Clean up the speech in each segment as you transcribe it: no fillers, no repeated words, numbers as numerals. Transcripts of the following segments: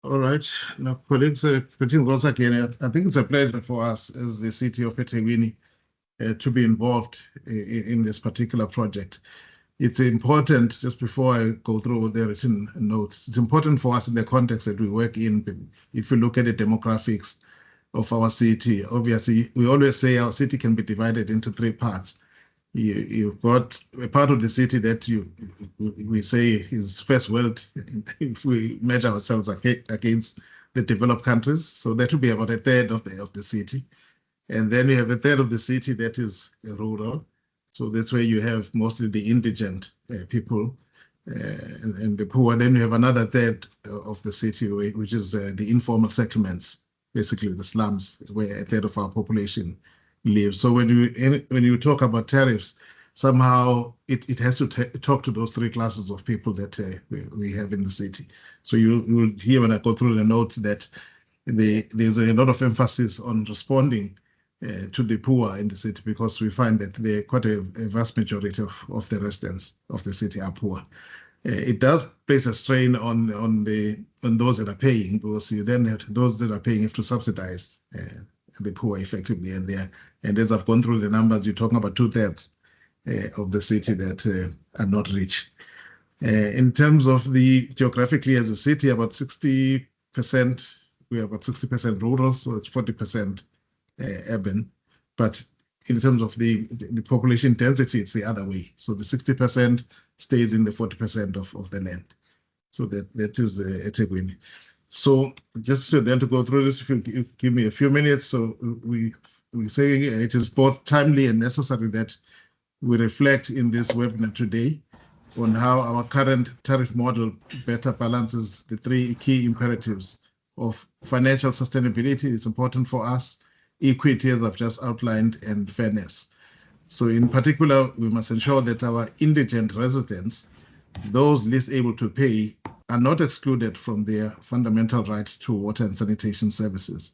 All right. Now, colleagues, greetings once again. I think it's a pleasure for us as the city of eThekwini to be involved in this particular project. It's important, just before I go through the written notes, it's important for us in the context that we work in. If you look at the demographics of our city, obviously, we always say our city can be divided into three parts. You've got a part of the city that we say is first world if we measure ourselves against the developed countries. So that would be about a third of the city. And then you have a third of the city that is rural. So that's where you have mostly the indigent people and the poor. Then you have another third of the city, which is the informal settlements, basically the slums, where a third of our population lives. So when you talk about tariffs, somehow it has to talk to those three classes of people that we have in the city. So you'll hear when I go through the notes that there's a lot of emphasis on responding to the poor in the city, because we find that quite a vast majority of the residents of the city are poor. It does place a strain on those that are paying, because you then have those that are paying have to subsidize the poor effectively, and as I've gone through the numbers, you're talking about 2/3 of the city that are not rich. In terms of the geographically as a city, about 60%, we are about 60% rural, so it's 40% urban. But in terms of the population density, it's the other way. So the 60% stays in the 40% of the land. So that is eThekwini. So just then to go through this, if you give me a few minutes, so we say it is both timely and necessary that we reflect in this webinar today on how our current tariff model better balances the three key imperatives of financial sustainability. It's important for us, equity, as I've just outlined, and fairness. So in particular, we must ensure that our indigent residents, those least able to pay, are not excluded from their fundamental right to water and sanitation services,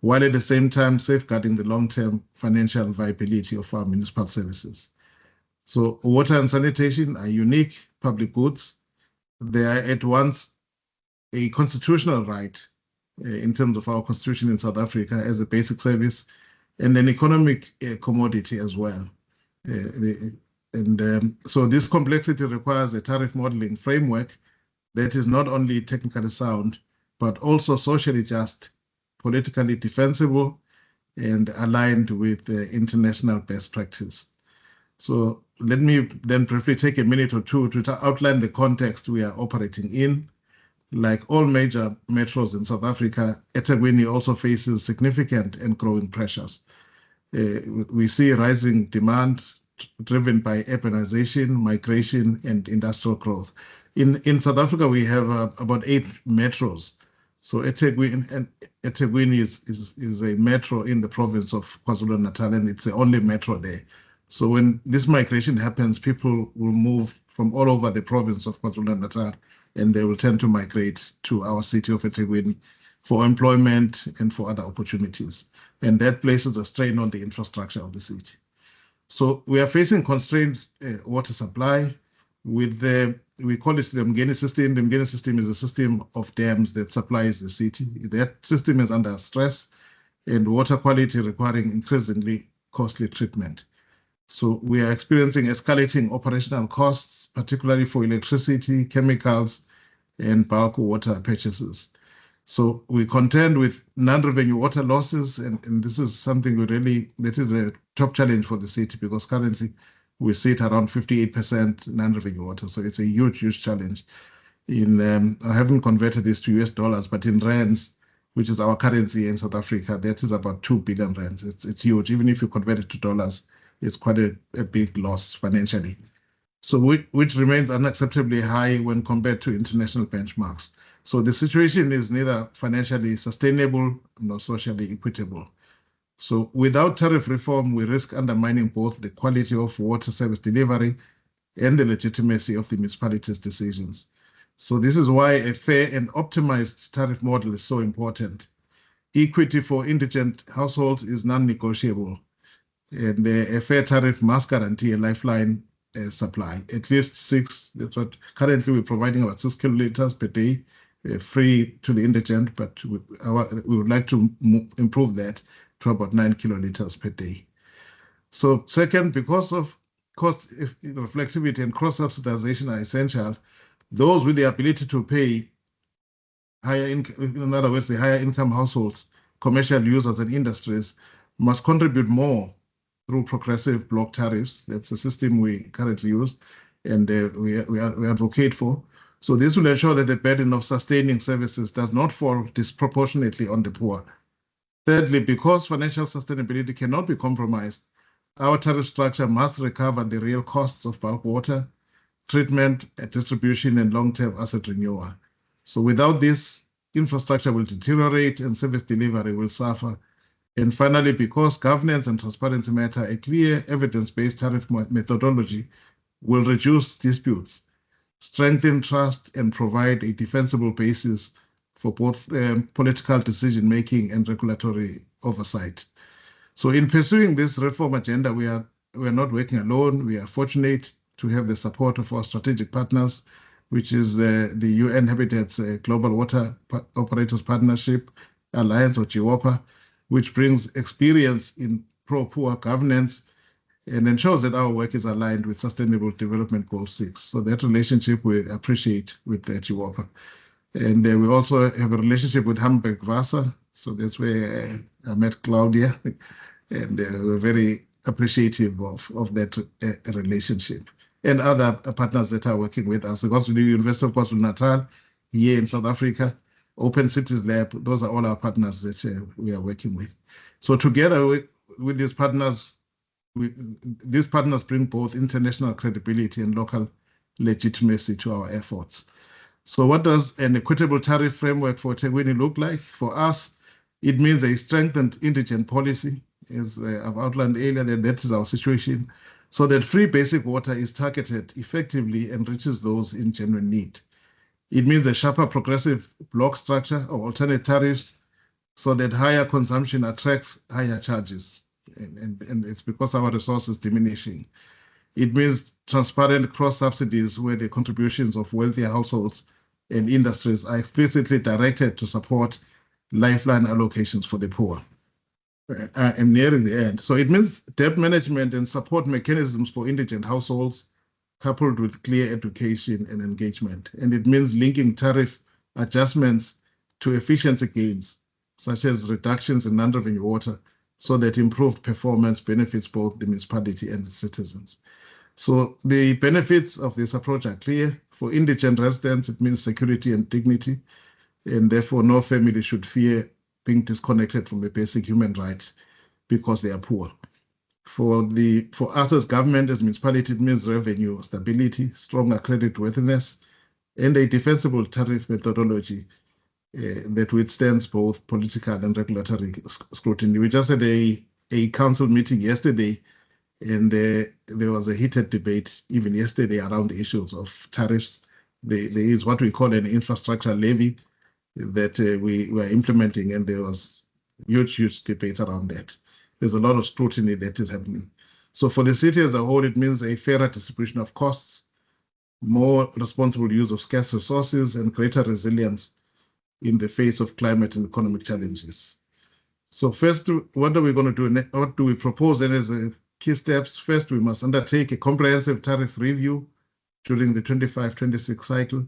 while at the same time safeguarding the long-term financial viability of our municipal services. So water and sanitation are unique public goods. They are at once a constitutional right in terms of our constitution in South Africa as a basic service, and an economic commodity as well. So this complexity requires a tariff modeling framework that is not only technically sound, but also socially just, politically defensible, and aligned with international best practice. So let me then briefly take a minute or two to outline the context we are operating in. Like all major metros in South Africa, eThekwini also faces significant and growing pressures. We see rising demand driven by urbanization, migration, and industrial growth. In South Africa, we have about 8 metros. So eThekwini is a metro in the province of KwaZulu-Natal, and it's the only metro there. So when this migration happens, people will move from all over the province of KwaZulu-Natal, and they will tend to migrate to our city of eThekwini for employment and for other opportunities. And that places a strain on the infrastructure of the city. So we are facing constrained water supply with we call it the Mngeni system. The Mngeni system is a system of dams that supplies the city. That system is under stress and water quality requiring increasingly costly treatment. So we are experiencing escalating operational costs, particularly for electricity, chemicals, and bulk water purchases. So we contend with non-revenue water losses, and this is something that is a top challenge for the city, because currently we sit around 58% non-revenue water. So it's a huge, huge challenge. I haven't converted this to US dollars, but in rands, which is our currency in South Africa, that is about 2 billion rands. It's huge. Even if you convert it to dollars, it's quite a big loss financially. So which remains unacceptably high when compared to international benchmarks. So the situation is neither financially sustainable nor socially equitable. So without tariff reform, we risk undermining both the quality of water service delivery and the legitimacy of the municipality's decisions. So this is why a fair and optimized tariff model is so important. Equity for indigent households is non-negotiable, and a fair tariff must guarantee a lifeline supply, at least 6. That's what currently we're providing, about 6 kiloliters per day free to the indigent, but we would like to improve that to about 9 kiloliters per day. So second, because of cost reflectivity and cross-subsidization are essential, those with the ability to pay higher income, in other words, the higher income households, commercial users and industries must contribute more through progressive block tariffs. That's a system we currently use and we advocate for. So this will ensure that the burden of sustaining services does not fall disproportionately on the poor. Thirdly, because financial sustainability cannot be compromised, our tariff structure must recover the real costs of bulk water, treatment, distribution, and long-term asset renewal. So without this, infrastructure will deteriorate and service delivery will suffer. And finally, because governance and transparency matter, a clear evidence-based tariff methodology will reduce disputes, strengthen trust, and provide a defensible basis for both political decision-making and regulatory oversight. So in pursuing this reform agenda, we are not working alone. We are fortunate to have the support of our strategic partners, which is the UN Habitat's Global Water Operators Partnership Alliance, or GWOPA, which brings experience in pro-poor governance and ensures that our work is aligned with Sustainable Development Goal 6. So that relationship we appreciate with the GWOPA. And we also have a relationship with Hamburg Wasser. So that's where I met Claudia, and we're very appreciative of that relationship. And other partners that are working with us. The University of KwaZulu-Natal here in South Africa, Open Cities Lab, those are all our partners that we are working with. So together with these partners bring both international credibility and local legitimacy to our efforts. So what does an equitable tariff framework for eThekwini look like? For us, it means a strengthened indigent policy, as I've outlined earlier, that is our situation, so that free basic water is targeted effectively and reaches those in genuine need. It means a sharper progressive block structure or alternate tariffs so that higher consumption attracts higher charges. And it's because our resources diminishing. It means transparent cross-subsidies where the contributions of wealthier households and industries are explicitly directed to support lifeline allocations for the poor. I'm nearing the end. So it means debt management and support mechanisms for indigent households, coupled with clear education and engagement. And it means linking tariff adjustments to efficiency gains, such as reductions in non-revenue water, so that improved performance benefits both the municipality and the citizens. So the benefits of this approach are clear. For indigent residents, it means security and dignity, and therefore no family should fear being disconnected from the basic human rights because they are poor. For us as government, as municipality, it means revenue stability, stronger creditworthiness, and a defensible tariff methodology that withstands both political and regulatory scrutiny. We just had a council meeting yesterday, and there was a heated debate even yesterday around the issues of tariffs. There is what we call an infrastructure levy that we were implementing, and there was huge debates around that. There's a lot of scrutiny that is happening. So for the city as a whole, it means a fairer distribution of costs, more responsible use of scarce resources, and greater resilience in the face of climate and economic challenges. So first, what are we going to do? What do we propose then as key steps? First, we must undertake a comprehensive tariff review during the 25-26 cycle,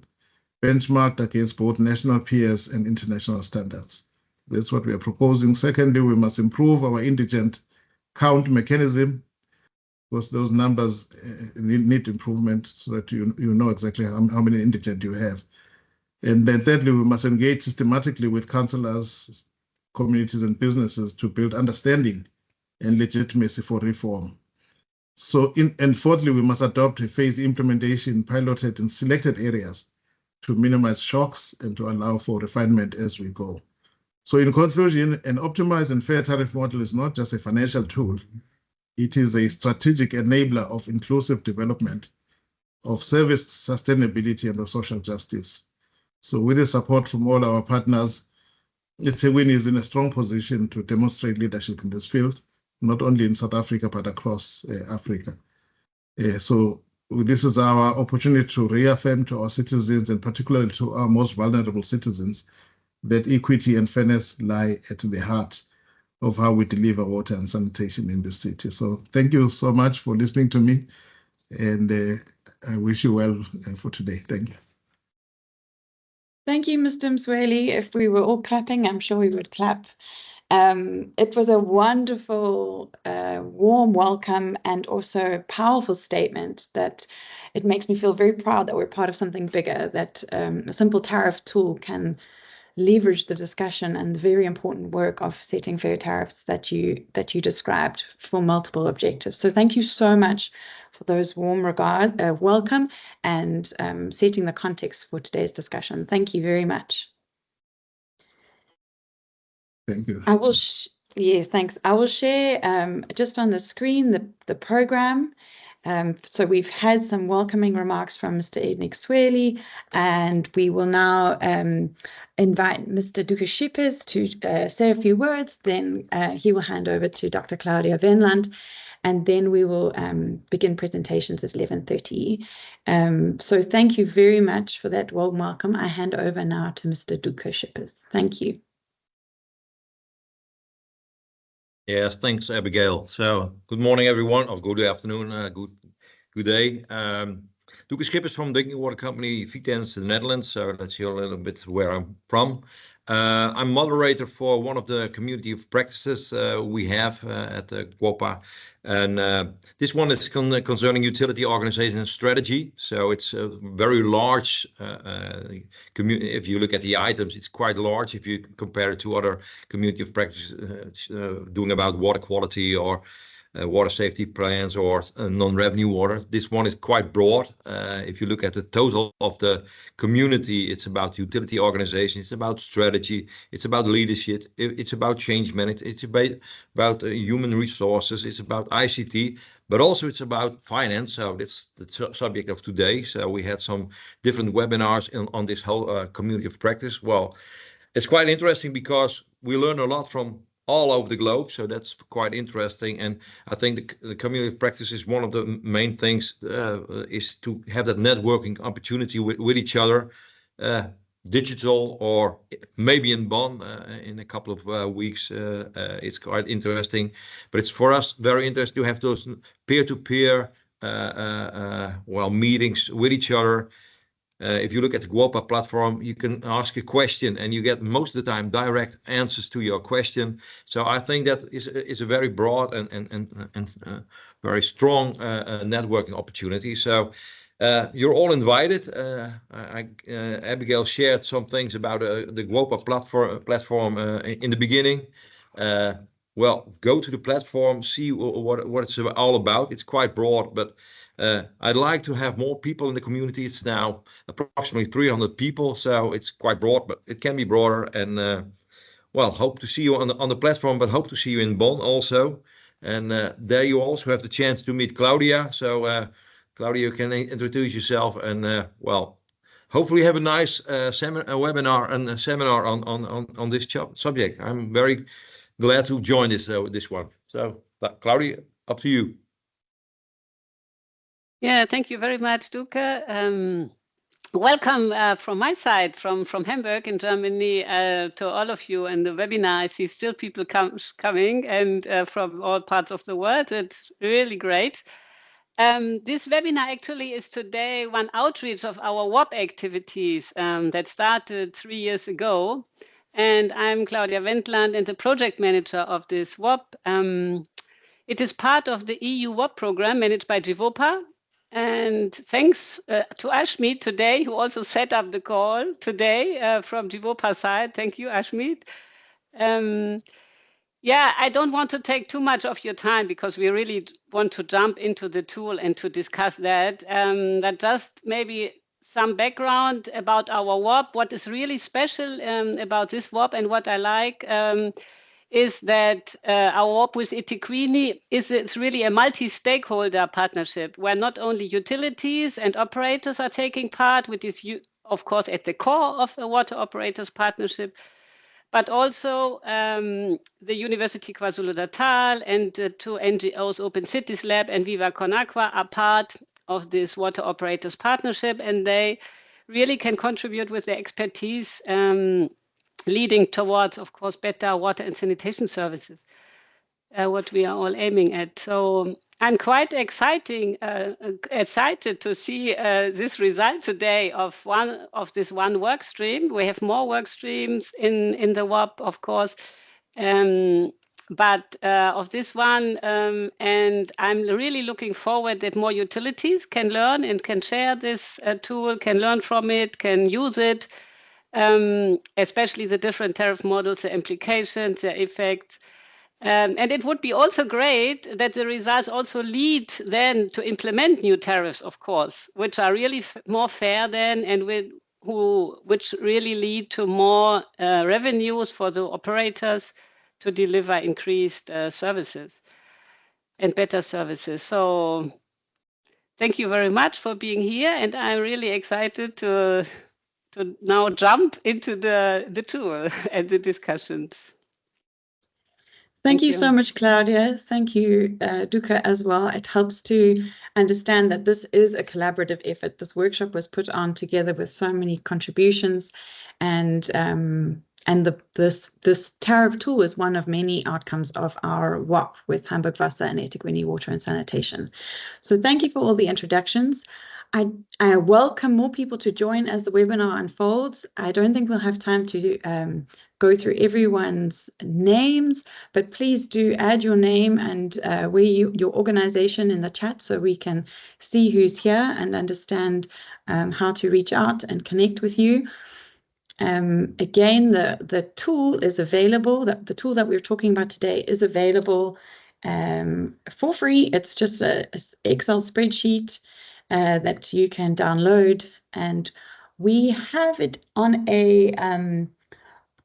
benchmarked against both national peers and international standards. That's what we are proposing. Secondly, we must improve our indigent count mechanism, because those numbers need improvement so that you know exactly how many indigent you have. And then thirdly, we must engage systematically with councillors, communities, and businesses to build understanding and legitimacy for reform. So, and fourthly, we must adopt a phased implementation piloted in selected areas to minimize shocks and to allow for refinement as we go. So in conclusion, an optimized and fair tariff model is not just a financial tool. It is a strategic enabler of inclusive development, of service sustainability, and of social justice. So with the support from all our partners, eThekwini is in a strong position to demonstrate leadership in this field, not only in South Africa, but across Africa. So this is our opportunity to reaffirm to our citizens, and particularly to our most vulnerable citizens, that equity and fairness lie at the heart of how we deliver water and sanitation in the city. So thank you so much for listening to me, and I wish you well for today. Thank you. Thank you, Mr. Msweli. If we were all clapping, I'm sure we would clap. It was a wonderful, warm welcome, and also a powerful statement that it makes me feel very proud that we're part of something bigger, that a simple tariff tool can leverage the discussion and the very important work of setting fair tariffs that you described for multiple objectives. So thank you so much for those warm welcome and setting the context for today's discussion. Thank you very much. Thank you. I will yes, thanks. I will share just on the screen the program. So we've had some welcoming remarks from Mr. Ednik Sweli, and we will now invite Mr. Duka-Schippers to say a few words. Then he will hand over to Dr. Claudia Wendland, and then we will begin presentations at 11:30. So thank you very much for that warm welcome. I hand over now to Mr. Duka-Schippers. Thank you. Yes, thanks, Abigail. So good morning, everyone, or good afternoon, good day. Duka-Schippers from Drinking Water Company Vitens in the Netherlands. So let's hear a little bit where I'm from. I'm moderator for one of the community of practices we have at GWOPA. And this one is concerning utility organization and strategy. So it's a very large community. If you look at the items, it's quite large if you compare it to other community of practice doing about water quality or water safety plans or non-revenue water. This one is quite broad. If you look at the total of the community, it's about utility organization, it's about strategy, it's about leadership, it's about change management, it's about human resources, it's about ICT, but also it's about finance. So that's the subject of today. So we had some different webinars on this whole community of practice. Well, it's quite interesting because we learn a lot from all over the globe, so that's quite interesting. And I think the community of practice is one of the main things, is to have that networking opportunity with each other, digital or maybe in Bonn in a couple of weeks. It's quite interesting, but it's for us very interesting to have those peer-to-peer meetings with each other. If you look at the GWOPA platform, you can ask a question and you get most of the time direct answers to your question. So I think that is a very broad and very strong networking opportunity. So you're all invited. Abigail shared some things about the GWOPA platform in the beginning. Well, go to the platform, see what it's all about. It's quite broad, but I'd like to have more people in the community. It's now approximately 300 people, so it's quite broad, but it can be broader. And well, hope to see you on the platform, but hope to see you in Bonn also. And there you also have the chance to meet Claudia. So Claudia, you can introduce yourself, and well, hopefully have a nice webinar and a seminar on this subject. I'm very glad to join this one. So Claudia, up to you. Yeah, thank you very much, Duka. Welcome from my side, from Hamburg in Germany, to all of you. And the webinar, I see still people coming and from all parts of the world. It's really great. This webinar actually is today one outreach of our WOP activities that started 3 years ago. And I'm Claudia Wendland and the project manager of this WOP. It is part of the EU WOP program managed by GWOPA. And thanks to Ashmeet today, who also set up the call today from GWOPA side. Thank you, Ashmeet. Yeah, I don't want to take too much of your time because we really want to jump into the tool and to discuss that. But just maybe some background about our WOP. What is really special about this WOP and what I like is that our WOP with eThekwini it's really a multi-stakeholder partnership where not only utilities and operators are taking part, which is, of course, at the core of a water operators partnership, but also the University KwaZulu-Natal and the 2 NGOs, Open Cities Lab and Viva Con Agua, are part of this water operators partnership, and they really can contribute with their expertise, leading towards, of course, better water and sanitation services, what we are all aiming at. So I'm quite excited to see this result today of this one work stream. We have more work streams in the WAP, of course, but of this one, and I'm really looking forward that more utilities can learn and can share this tool, can learn from it, can use it, especially the different tariff models, the implications, the effects. And it would be also great that the results also lead then to implement new tariffs, of course, which are really more fair then, and which really lead to more revenues for the operators to deliver increased services and better services. So thank you very much for being here, and I'm really excited to now jump into the tool and the discussions. Thank you so much, Claudia. Thank you, Duka, as well. It helps to understand that this is a collaborative effort. This workshop was put on together with so many contributions, and this tariff tool is one of many outcomes of our WAP with Hamburg Wasser and eThekwini Water and Sanitation. So thank you for all the introductions. I welcome more people to join as the webinar unfolds. I don't think we'll have time to go through everyone's names, but please do add your name and your organization in the chat so we can see who's here and understand how to reach out and connect with you. Again, the tool is available. The tool that we're talking about today is available for free. It's just an Excel spreadsheet that you can download, and we have it on a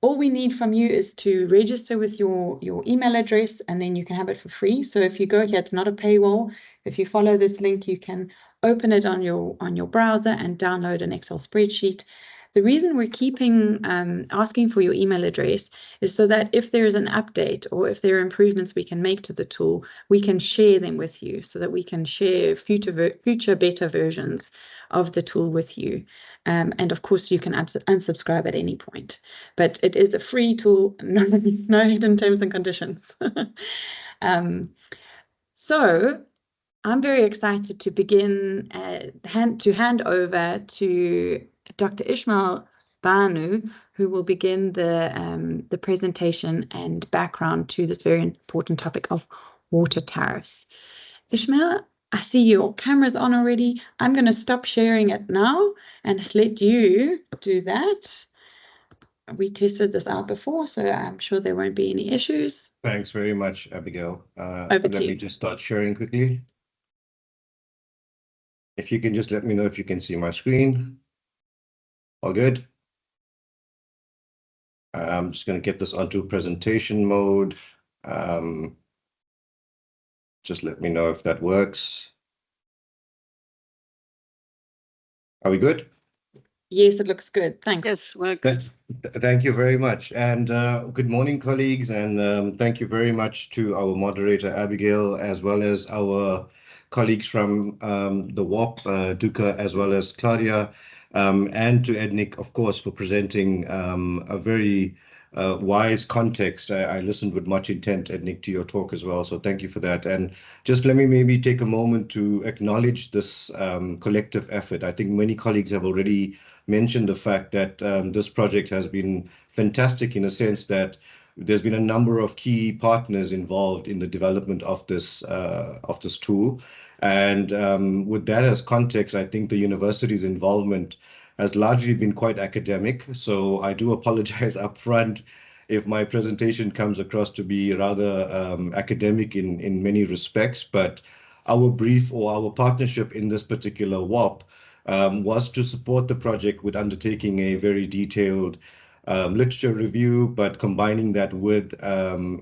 all we need from you is to register with your email address, and then you can have it for free. So if you go here, it's not a paywall. If you follow this link, you can open it on your browser and download an Excel spreadsheet. The reason we're keeping asking for your email address is so that if there is an update or if there are improvements we can make to the tool, we can share them with you so that we can share future better versions of the tool with you. And of course, you can unsubscribe at any point. But it is a free tool, no hidden terms and conditions. So I'm very excited to begin to hand over to Dr. Ismail Banu, who will begin the presentation and background to this very important topic of water tariffs. Ismail, I see your camera's on already. I'm going to stop sharing it now and let you do that. We tested this out before, so I'm sure there won't be any issues. Thanks very much, Abigail. Over to you. Let me just start sharing quickly. If you can just let me know if you can see my screen. All good? I'm just going to get this onto presentation mode. Just let me know if that works. Are we good? Yes, it looks good. Thanks. Yes, welcome. Thank you very much. And good morning, colleagues. And thank you very much to our moderator, Abigail, as well as our colleagues from the WAP, Duka, as well as Claudia, and to Ednick, of course, for presenting a very wise context. I listened with much intent, Ednick, to your talk as well. So thank you for that. And just let me maybe take a moment to acknowledge this collective effort. I think many colleagues have already mentioned the fact that this project has been fantastic in a sense that there's been a number of key partners involved in the development of this tool. And with that as context, I think the university's involvement has largely been quite academic. So I do apologize up front if my presentation comes across to be rather academic in many respects. But our brief or our partnership in this particular WAP was to support the project with undertaking a very detailed literature review, but combining that with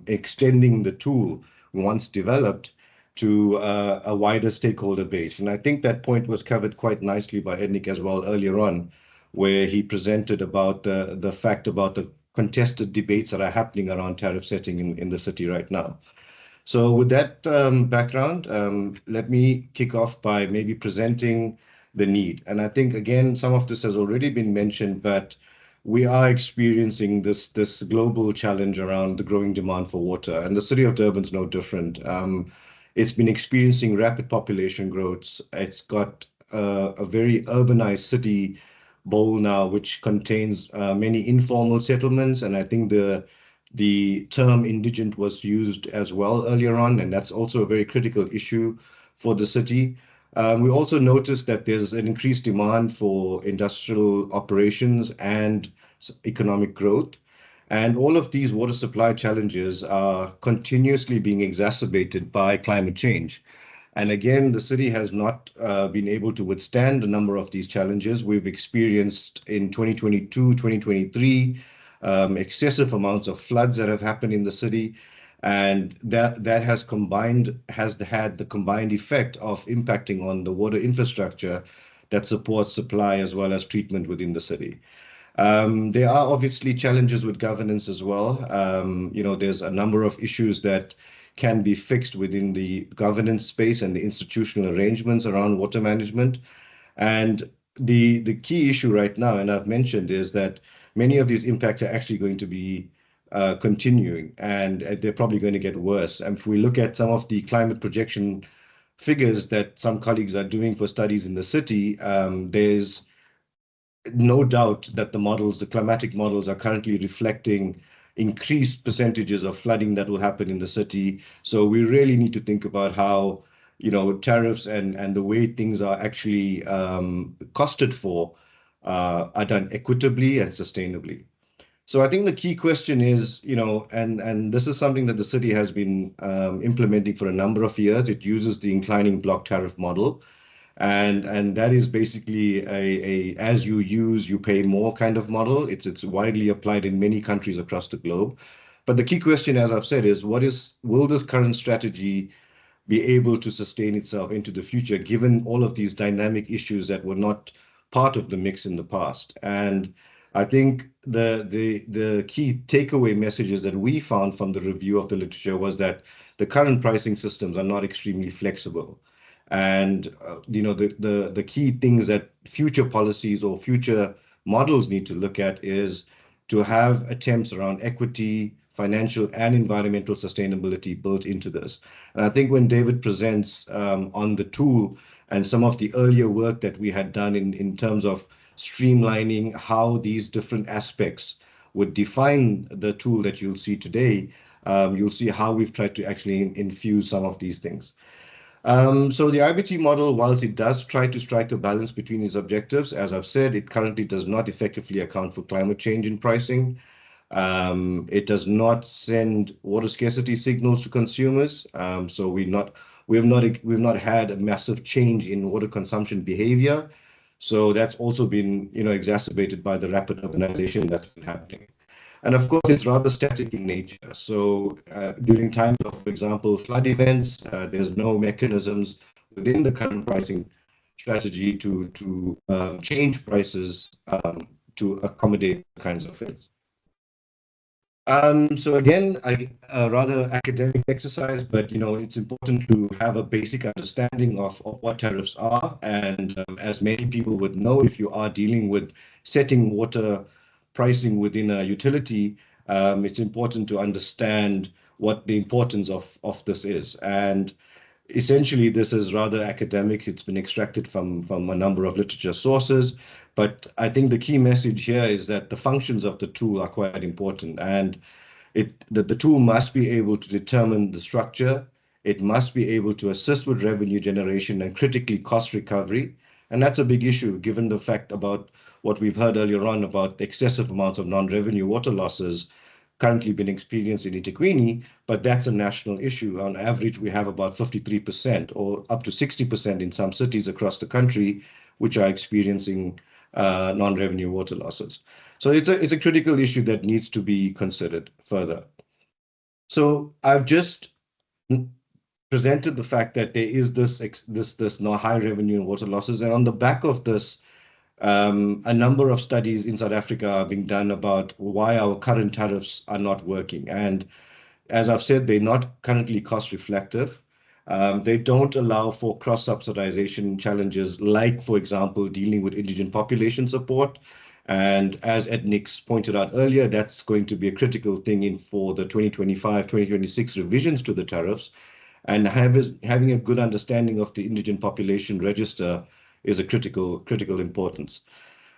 extending the tool once developed to a wider stakeholder base. And I think that point was covered quite nicely by Ednick as well earlier on, where he presented about the fact about the contested debates that are happening around tariff setting in the city right now. So with that background, let me kick off by maybe presenting the need. And I think, again, some of this has already been mentioned, but we are experiencing this global challenge around the growing demand for water, and the city of Durban is no different. It's been experiencing rapid population growth. It's got a very urbanized city bowl now, which contains many informal settlements, and I think the term indigent was used as well earlier on, and that's also a very critical issue for the city. We also noticed that there's an increased demand for industrial operations and economic growth. And all of these water supply challenges are continuously being exacerbated by climate change. And again, the city has not been able to withstand a number of these challenges. We've experienced in 2022, 2023, excessive amounts of floods that have happened in the city. And that has had the combined effect of impacting on the water infrastructure that supports supply as well as treatment within the city. There are obviously challenges with governance as well. There's a number of issues that can be fixed within the governance space and the institutional arrangements around water management. And the key issue right now, and I've mentioned, is that many of these impacts are actually going to be continuing, and they're probably going to get worse. And if we look at some of the climate projection figures that some colleagues are doing for studies in the city, there's no doubt that the climatic models are currently reflecting increased percentages of flooding that will happen in the city. So we really need to think about how, tariffs and the way things are actually costed for are done equitably and sustainably. So I think the key question is, and this is something that the city has been implementing for a number of years. It uses the inclining block tariff model. And that is basically a as you use, you pay more kind of model. It's widely applied in many countries across the globe. But the key question, as I've said, is will this current strategy be able to sustain itself into the future, given all of these dynamic issues that were not part of the mix in the past? And I think the key takeaway messages that we found from the review of the literature was that the current pricing systems are not extremely flexible. And the key things that future policies or future models need to look at is to have attempts around equity, financial and environmental sustainability built into this. And I think when David presents on the tool and some of the earlier work that we had done in terms of streamlining how these different aspects would define the tool that you'll see today, you'll see how we've tried to actually infuse some of these things. So the IBT model, whilst it does try to strike a balance between its objectives, as I've said, it currently does not effectively account for climate change in pricing. It does not send water scarcity signals to consumers. So we've not had a massive change in water consumption behavior. So that's also been, exacerbated by the rapid urbanization that's been happening. And of course, it's rather static in nature. So during times of, for example, flood events, there's no mechanisms within the current pricing strategy to change prices to accommodate kinds of things. So again, a rather academic exercise, but it's important to have a basic understanding of what tariffs are. And as many people would know, if you are dealing with setting water pricing within a utility, it's important to understand what the importance of this is. And essentially, this is rather academic. It's been extracted from a number of literature sources. But I think the key message here is that the functions of the tool are quite important. And the tool must be able to determine the structure. It must be able to assist with revenue generation and critically cost recovery. And that's a big issue, given the fact about what we've heard earlier on about the excessive amounts of non-revenue water losses currently been experienced in eThekwini, but that's a national issue. On average, we have about 53% or up to 60% in some cities across the country, which are experiencing non-revenue water losses. So it's a critical issue that needs to be considered further. So I've just presented the fact that there is this high revenue and water losses, and on the back of this, a number of studies in South Africa are being done about why our current tariffs are not working. And As I've said, they're not currently cost reflective. They don't allow for cross-subsidization challenges like, for example, dealing with indigent population support. And as Ed Nix pointed out earlier, that's going to be a critical thing for the 2025-2026 revisions to the tariffs. And having a good understanding of the indigent population register is a critical importance.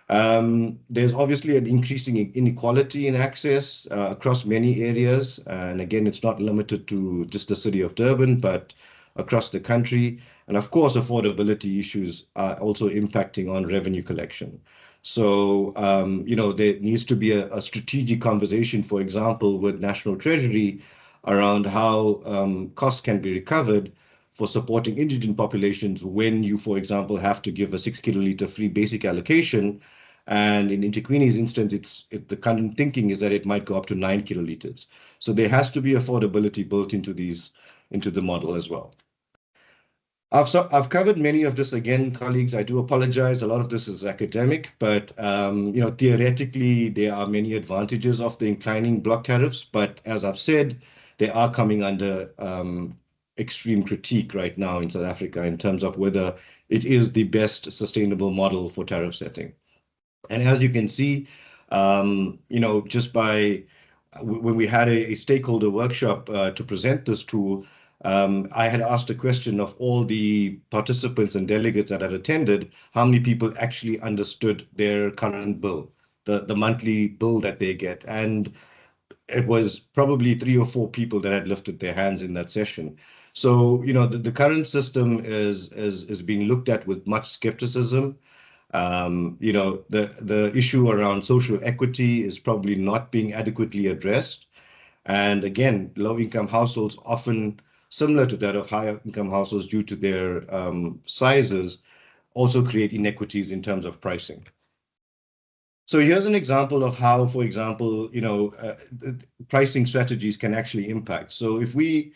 There's obviously an increasing inequality in access across many areas. And again, it's not limited to just the city of Durban, but across the country. And of course, affordability issues are also impacting on revenue collection. So, there needs to be a strategic conversation, for example, with National Treasury around how costs can be recovered for supporting indigent populations when you, for example, have to give a 6 kiloliter free basic allocation. And in eThekwini's instance, the current thinking is that it might go up to 9 kiloliters. So there has to be affordability built into the model as well. I've covered many of this again, colleagues. I do apologize. A lot of this is academic, but theoretically, there are many advantages of the inclining block tariffs. But as I've said, they are coming under extreme critique right now in South Africa in terms of whether it is the best sustainable model for tariff setting. And as you can see, just by when we had a stakeholder workshop to present this tool, I had asked a question of all the participants and delegates that had attended, how many people actually understood their current bill, the monthly bill that they get. And it was probably 3 or 4 people that had lifted their hands in that session. So, the current system is being looked at with much skepticism. The issue around social equity is probably not being adequately addressed. And again, low-income households, often similar to that of higher income households due to their sizes, also create inequities in terms of pricing. So here's an example of how, for example, pricing strategies can actually impact. So if we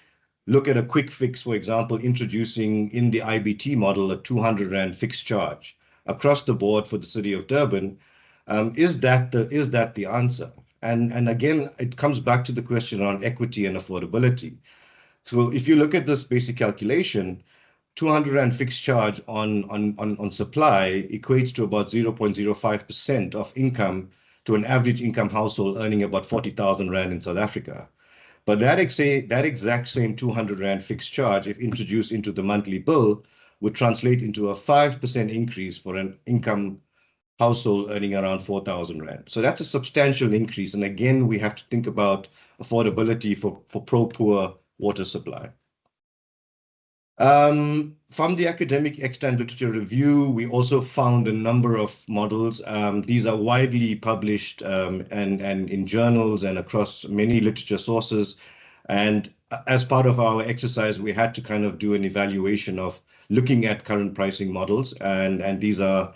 look at a quick fix, for example, introducing in the IBT model a 200 Rand fixed charge across the board for the city of Durban, is that the answer? And again, it comes back to the question around equity and affordability. So if you look at this basic calculation, 200 Rand fixed charge on supply equates to about 0.05% of income to an average income household earning about 40,000 Rand in South Africa. But that exact same 200 Rand fixed charge, if introduced into the monthly bill, would translate into a 5% increase for an income household earning around 4,000 Rand. So that's a substantial increase. And again, we have to think about affordability for pro-poor water supply. From the academic extant literature review, we also found a number of models. These are widely published and in journals and across many literature sources. And as part of our exercise, we had to kind of do an evaluation of looking at current pricing models. And these are,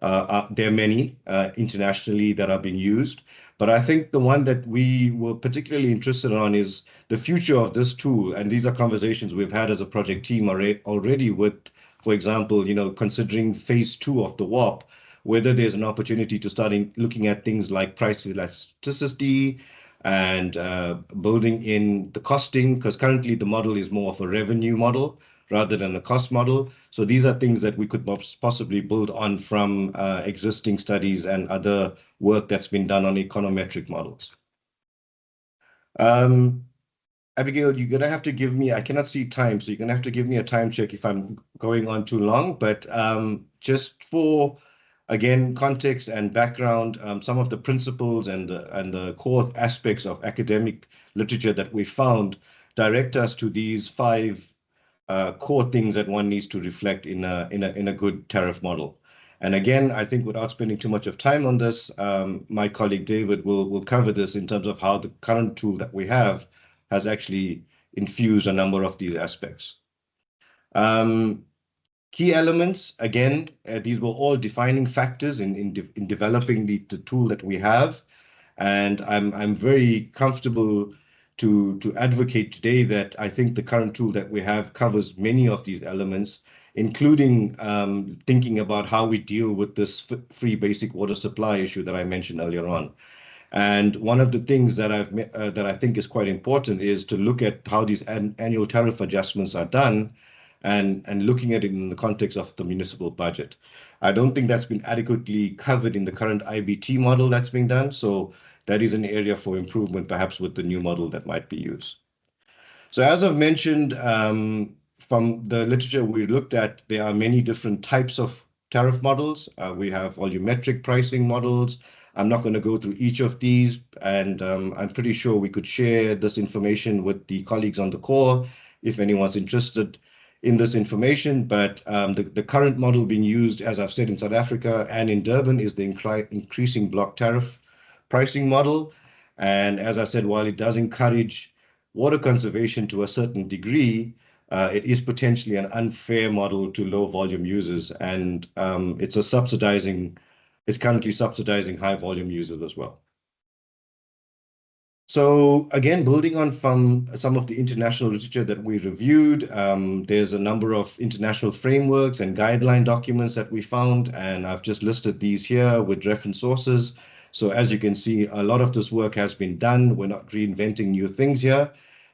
there are many internationally that are being used. But I think the one that we were particularly interested on is the future of this tool. And these are conversations we've had as a project team already with, for example, considering phase 2 of the WAP, whether there's an opportunity to start looking at things like price elasticity and building in the costing, because currently the model is more of a revenue model rather than a cost model. So these are things that we could possibly build on from existing studies and other work that's been done on econometric models. Abigail, you're going to have to give me, I cannot see time, so you're going to have to give me a time check if I'm going on too long. But just for, again, context and background, some of the principles and the core aspects of academic literature that we found direct us to these 5 core things that one needs to reflect in a good tariff model. And again, I think without spending too much of time on this, my colleague David will cover this in terms of how the current tool that we have has actually infused a number of these aspects. Key elements, again, these were all defining factors in developing the tool that we have. And I'm very comfortable to advocate today that I think the current tool that we have covers many of these elements, including thinking about how we deal with this free basic water supply issue that I mentioned earlier on. And one of the things that I think is quite important is to look at how these annual tariff adjustments are done, and looking at it in the context of the municipal budget. I don't think that's been adequately covered in the current IBT model that's being done. So that is an area for improvement, perhaps with the new model that might be used. So as I've mentioned, from the literature we looked at, there are many different types of tariff models. We have volumetric pricing models. I'm not going to go through each of these, and I'm pretty sure we could share this information with the colleagues on the call if anyone's interested in this information. But the current model being used, as I've said, in South Africa and in Durban is the increasing block tariff pricing model. And as I said, while it does encourage water conservation to a certain degree, it is potentially an unfair model to low volume users, and it's currently subsidizing high volume users as well. So again, building on from some of the international literature that we reviewed, there's a number of international frameworks and guideline documents that we found, and I've just listed these here with reference sources. So as you can see, a lot of this work has been done. We're not reinventing new things here.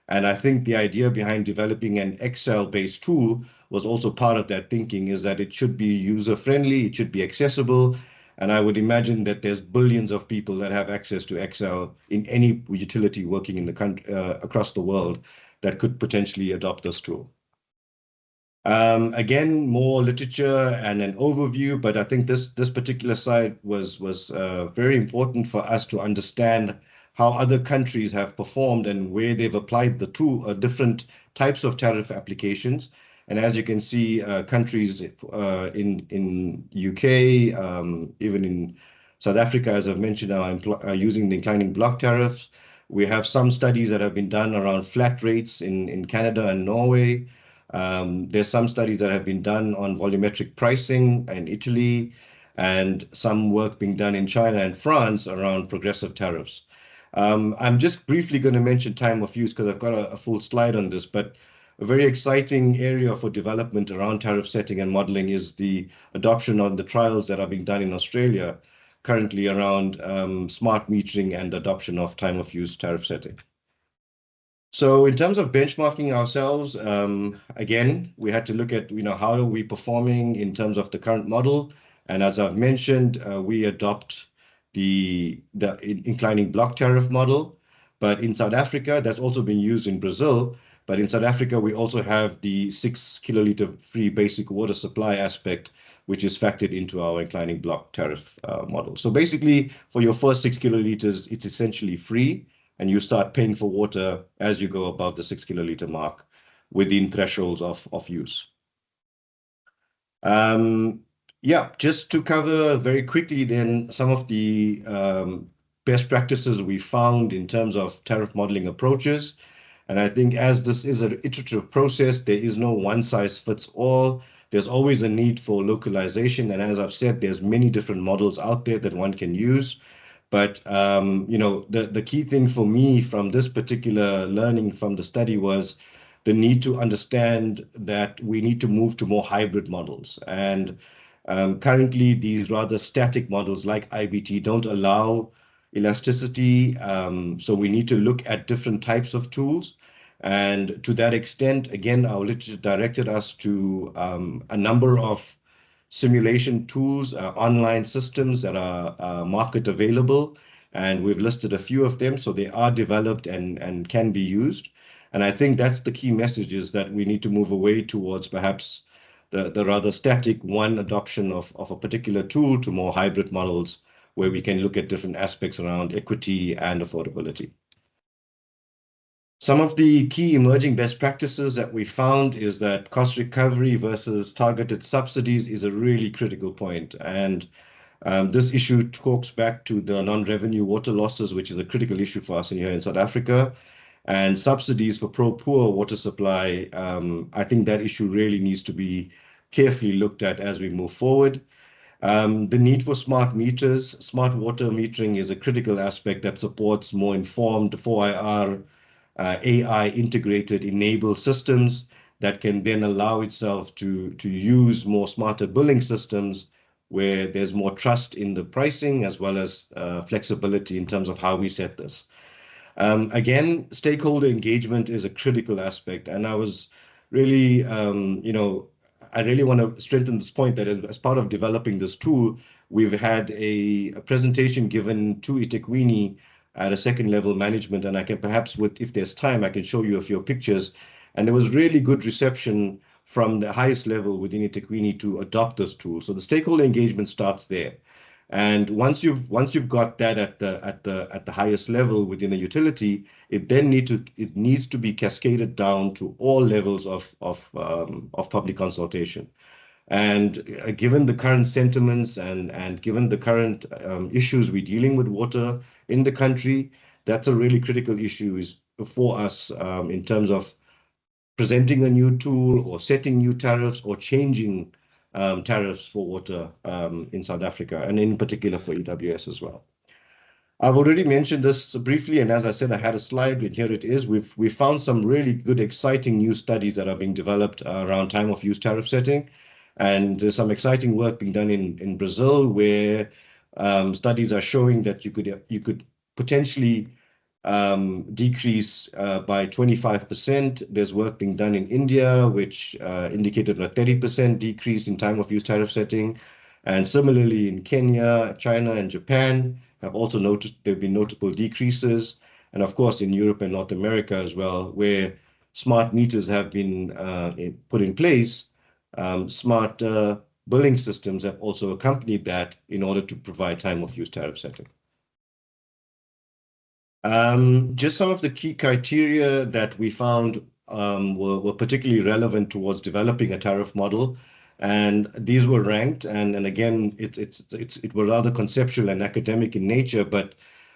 And I think the idea behind developing an Excel-based tool was also part of that thinking, is that it should be user-friendly, it should be accessible. And I would imagine that there's billions of people that have access to Excel in any utility working in the country, across the world, that could potentially adopt this tool. Again, more literature and an overview, but I think this particular slide was very important for us to understand how other countries have performed and where they've applied the tool, different types of tariff applications. And as you can see, countries in UK, even in South Africa, as I've mentioned, are using the inclining block tariffs. We have some studies that have been done around flat rates in Canada and Norway. There's some studies that have been done on volumetric pricing in Italy, and some work being done in China and France around progressive tariffs. I'm just briefly going to mention time of use because I've got a full slide on this, but a very exciting area for development around tariff setting and modeling is the adoption on the trials that are being done in Australia currently around smart metering and adoption of time of use tariff setting. So in terms of benchmarking ourselves, again, we had to look at, how are we performing in terms of the current model? And as I've mentioned, we adopt the inclining block tariff model. But in South Africa, that's also been used in Brazil. But in South Africa, we also have the 6 kiloliter free basic water supply aspect, which is factored into our inclining block tariff model. So basically, for your first 6 kiloliters, it's essentially free, and you start paying for water as you go above the 6 kiloliter mark within thresholds of use. Yeah, just to cover very quickly then some of the best practices we found in terms of tariff modeling approaches. And I think as this is an iterative process, there is no one size fits all. There's always a need for localization. And as I've said, there's many different models out there that one can use. But the key thing for me from this particular learning from the study was the need to understand that we need to move to more hybrid models. And currently, these rather static models like IBT don't allow elasticity. So we need to look at different types of tools. And to that extent, again, our literature directed us to a number of simulation tools, online systems that are market available. And we've listed a few of them. So they are developed and can be used. And I think that's the key message, is that we need to move away towards perhaps the rather static one adoption of a particular tool to more hybrid models where we can look at different aspects around equity and affordability. Some of the key emerging best practices that we found is that cost recovery versus targeted subsidies is a really critical point. And this issue talks back to the non-revenue water losses, which is a critical issue for us here in South Africa. And subsidies for poor water supply, I think that issue really needs to be carefully looked at as we move forward. The need for smart meters. Smart water metering is a critical aspect that supports more informed 4IR AI integrated enabled systems that can then allow itself to use more smarter billing systems where there's more trust in the pricing as well as flexibility in terms of how we set this. Again, stakeholder engagement is a critical aspect, and I was really, I really want to strengthen this point that as part of developing this tool, we've had a presentation given to eThekwini at a second level management, and I can perhaps, if there's time, I can show you a few pictures. And there was really good reception from the highest level within eThekwini to adopt this tool. So the stakeholder engagement starts there. And once you've got that at the highest level within a utility, it needs to be cascaded down to all levels of public consultation. And given the current sentiments and given the current issues we're dealing with water in the country, that's a really critical issue for us in terms of presenting a new tool or setting new tariffs or changing tariffs for water in South Africa, and in particular for EWS as well. I've already mentioned this briefly, and as I said, I had a slide, and here it is. We've found some really good, exciting new studies that are being developed around time of use tariff setting. And there's some exciting work being done in Brazil, where studies are showing that you could potentially decrease by 25%. There's work being done in India, which indicated a 30% decrease in time of use tariff setting. And similarly in Kenya, China, and Japan have also noticed there have been notable decreases. And of course in Europe and North America as well, where smart meters have been put in place, smart billing systems have also accompanied that in order to provide time of use tariff setting. Just some of the key criteria that we found were particularly relevant towards developing a tariff model, and these were ranked. And again, it were rather conceptual and academic in nature, but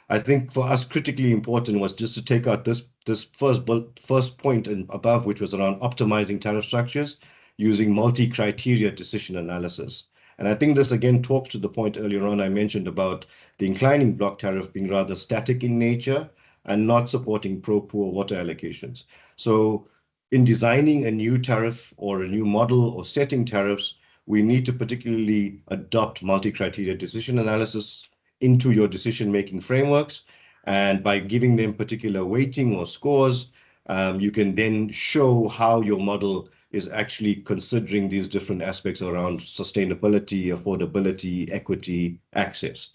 I think for us critically important was just to take out this first point and above, which was around optimizing tariff structures using multi-criteria decision analysis. And I think this again talks to the point earlier on I mentioned about the inclining block tariff being rather static in nature and not supporting pro-poor water allocations. So in designing a new tariff or a new model or setting tariffs, we need to particularly adopt multi-criteria decision analysis into your decision-making frameworks. And by giving them particular weighting or scores, you can then show how your model is actually considering these different aspects around sustainability, affordability, equity, access.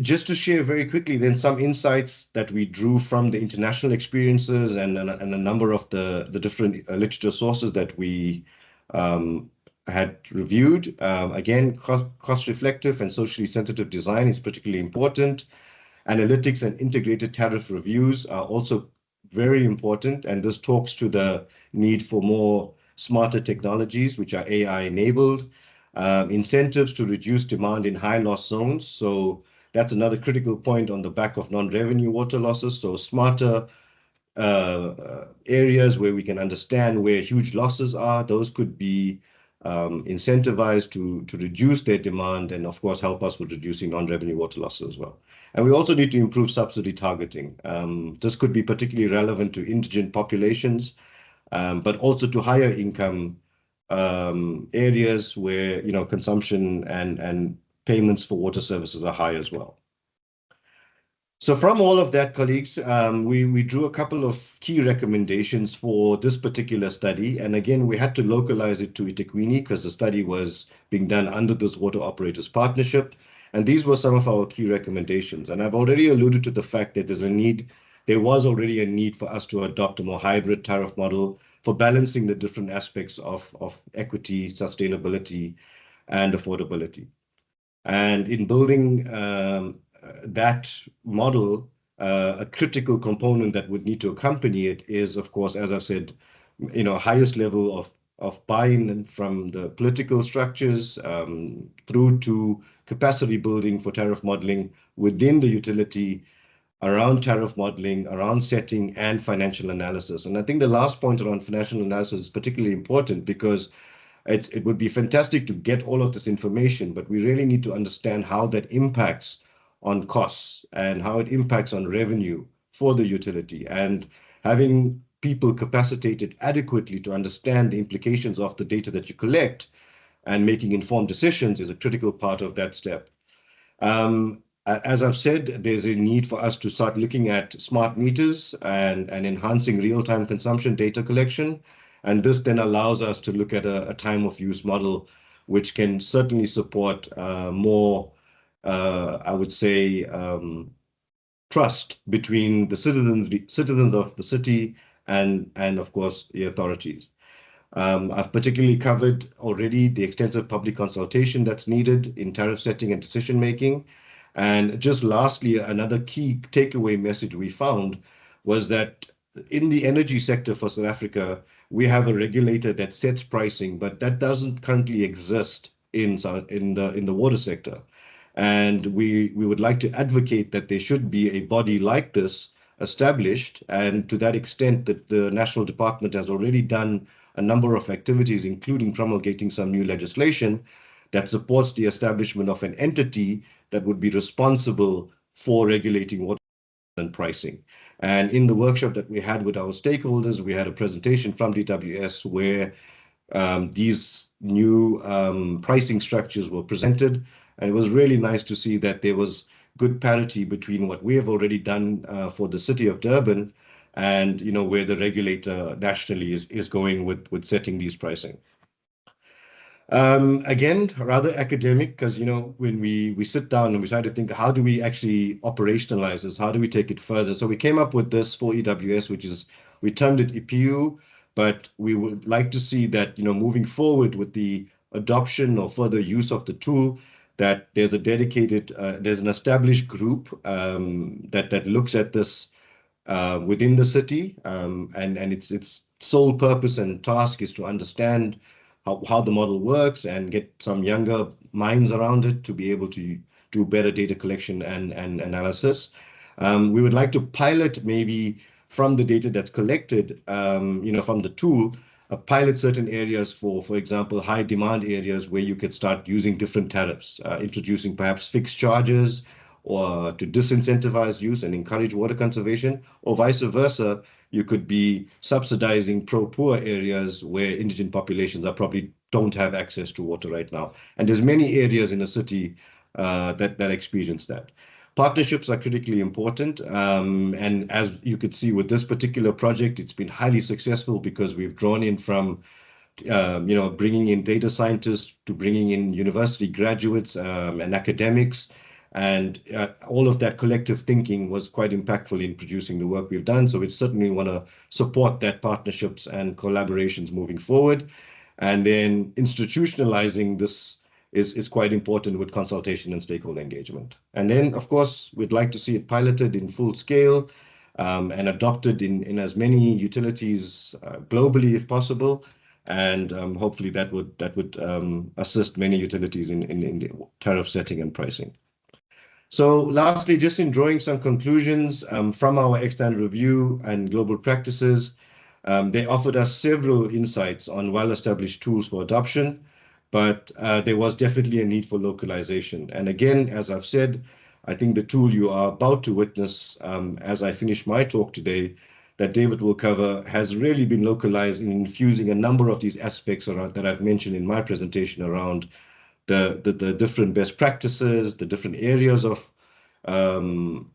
Just to share very quickly then some insights that we drew from the international experiences and a number of the different literature sources that we had reviewed. Again, cost reflective and socially sensitive design is particularly important. Analytics and integrated tariff reviews are also very important, and this talks to the need for more smarter technologies, which are AI enabled. Incentives to reduce demand in high loss zones. So that's another critical point on the back of non-revenue water losses. So smarter areas where we can understand where huge losses are, those could be incentivized to reduce their demand and of course help us with reducing non-revenue water losses as well. And we also need to improve subsidy targeting. This could be particularly relevant to indigent populations, but also to higher income areas where consumption and payments for water services are high as well. So from all of that, colleagues, we drew a couple of key recommendations for this particular study. And again, we had to localize it to eThekwini because the study was being done under this Water Operators Partnership. And these were some of our key recommendations. And I've already alluded to the fact that there was already a need for us to adopt a more hybrid tariff model for balancing the different aspects of equity, sustainability, and affordability. And in building that model, a critical component that would need to accompany it is, of course, as I said, highest level of buy-in from the political structures through to capacity building for tariff modeling within the utility, around tariff modeling, around setting, and financial analysis. And I think the last point around financial analysis is particularly important because it would be fantastic to get all of this information, but we really need to understand how that impacts on costs and how it impacts on revenue for the utility, and having people capacitated adequately to understand the implications of the data that you collect and making informed decisions is a critical part of that step. As I've said, there's a need for us to start looking at smart meters and enhancing real-time consumption data collection. And this then allows us to look at a time of use model, which can certainly support more, I would say, trust between the citizens of the city and of course, the authorities. I've particularly covered already the extensive public consultation that's needed in tariff setting and decision making. And just lastly, another key takeaway message we found was that in the energy sector for South Africa, we have a regulator that sets pricing, but that doesn't currently exist in the water sector. And we would like to advocate that there should be a body like this established. And to that extent, that the National Department has already done a number of activities, including promulgating some new legislation that supports the establishment of an entity that would be responsible for regulating water and pricing. And in the workshop that we had with our stakeholders, we had a presentation from DWS where these new pricing structures were presented. And it was really nice to see that there was good parity between what we have already done for the city of Durban and where the regulator nationally is going with setting these pricing. Again, rather academic, because when we sit down and we try to think, how do we actually operationalize this? How do we take it further? So we came up with this for EWS, which is, we termed it EPU, but we would like to see that moving forward with the adoption or further use of the tool, that there's a dedicated, there's an established group that looks at this within the city, and its sole purpose and task is to understand how the model works and get some younger minds around it to be able to do better data collection and analysis. We would like to pilot maybe from the data that's collected, from the tool, pilot certain areas for example, high demand areas where you could start using different tariffs, introducing perhaps fixed charges or to disincentivize use and encourage water conservation, or vice versa. You could be subsidizing pro-poor areas where indigent populations probably don't have access to water right now. And there's many areas in the city that experience that. Partnerships are critically important. And as you could see with this particular project, it's been highly successful because we've drawn in from bringing in data scientists to bringing in university graduates and academics. And all of that collective thinking was quite impactful in producing the work we've done. So we certainly want to support that partnerships and collaborations moving forward. And then institutionalizing this is quite important with consultation and stakeholder engagement. And then, of course, we'd like to see it piloted in full scale and adopted in as many utilities globally if possible. And hopefully that would assist many utilities in the tariff setting and pricing. So lastly, just in drawing some conclusions from our external review and global practices, they offered us several insights on well-established tools for adoption, but there was definitely a need for localization. And again, as I've said, I think the tool you are about to witness as I finish my talk today, that David will cover, has really been localized in infusing a number of these aspects that I've mentioned in my presentation around the different best practices, the different areas of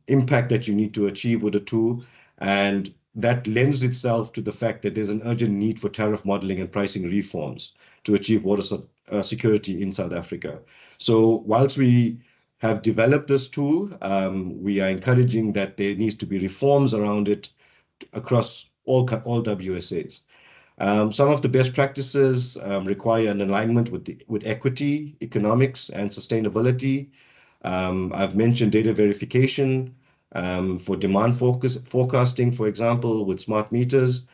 impact that you need to achieve with a tool. And that lends itself to the fact that there's an urgent need for tariff modeling and pricing reforms to achieve water security in South Africa. So whilst we have developed this tool, we are encouraging that there needs to be reforms around it across all WSAs. Some of the best practices require an alignment with equity, economics, and sustainability. I've mentioned data verification for demand forecasting, for example, with smart meters,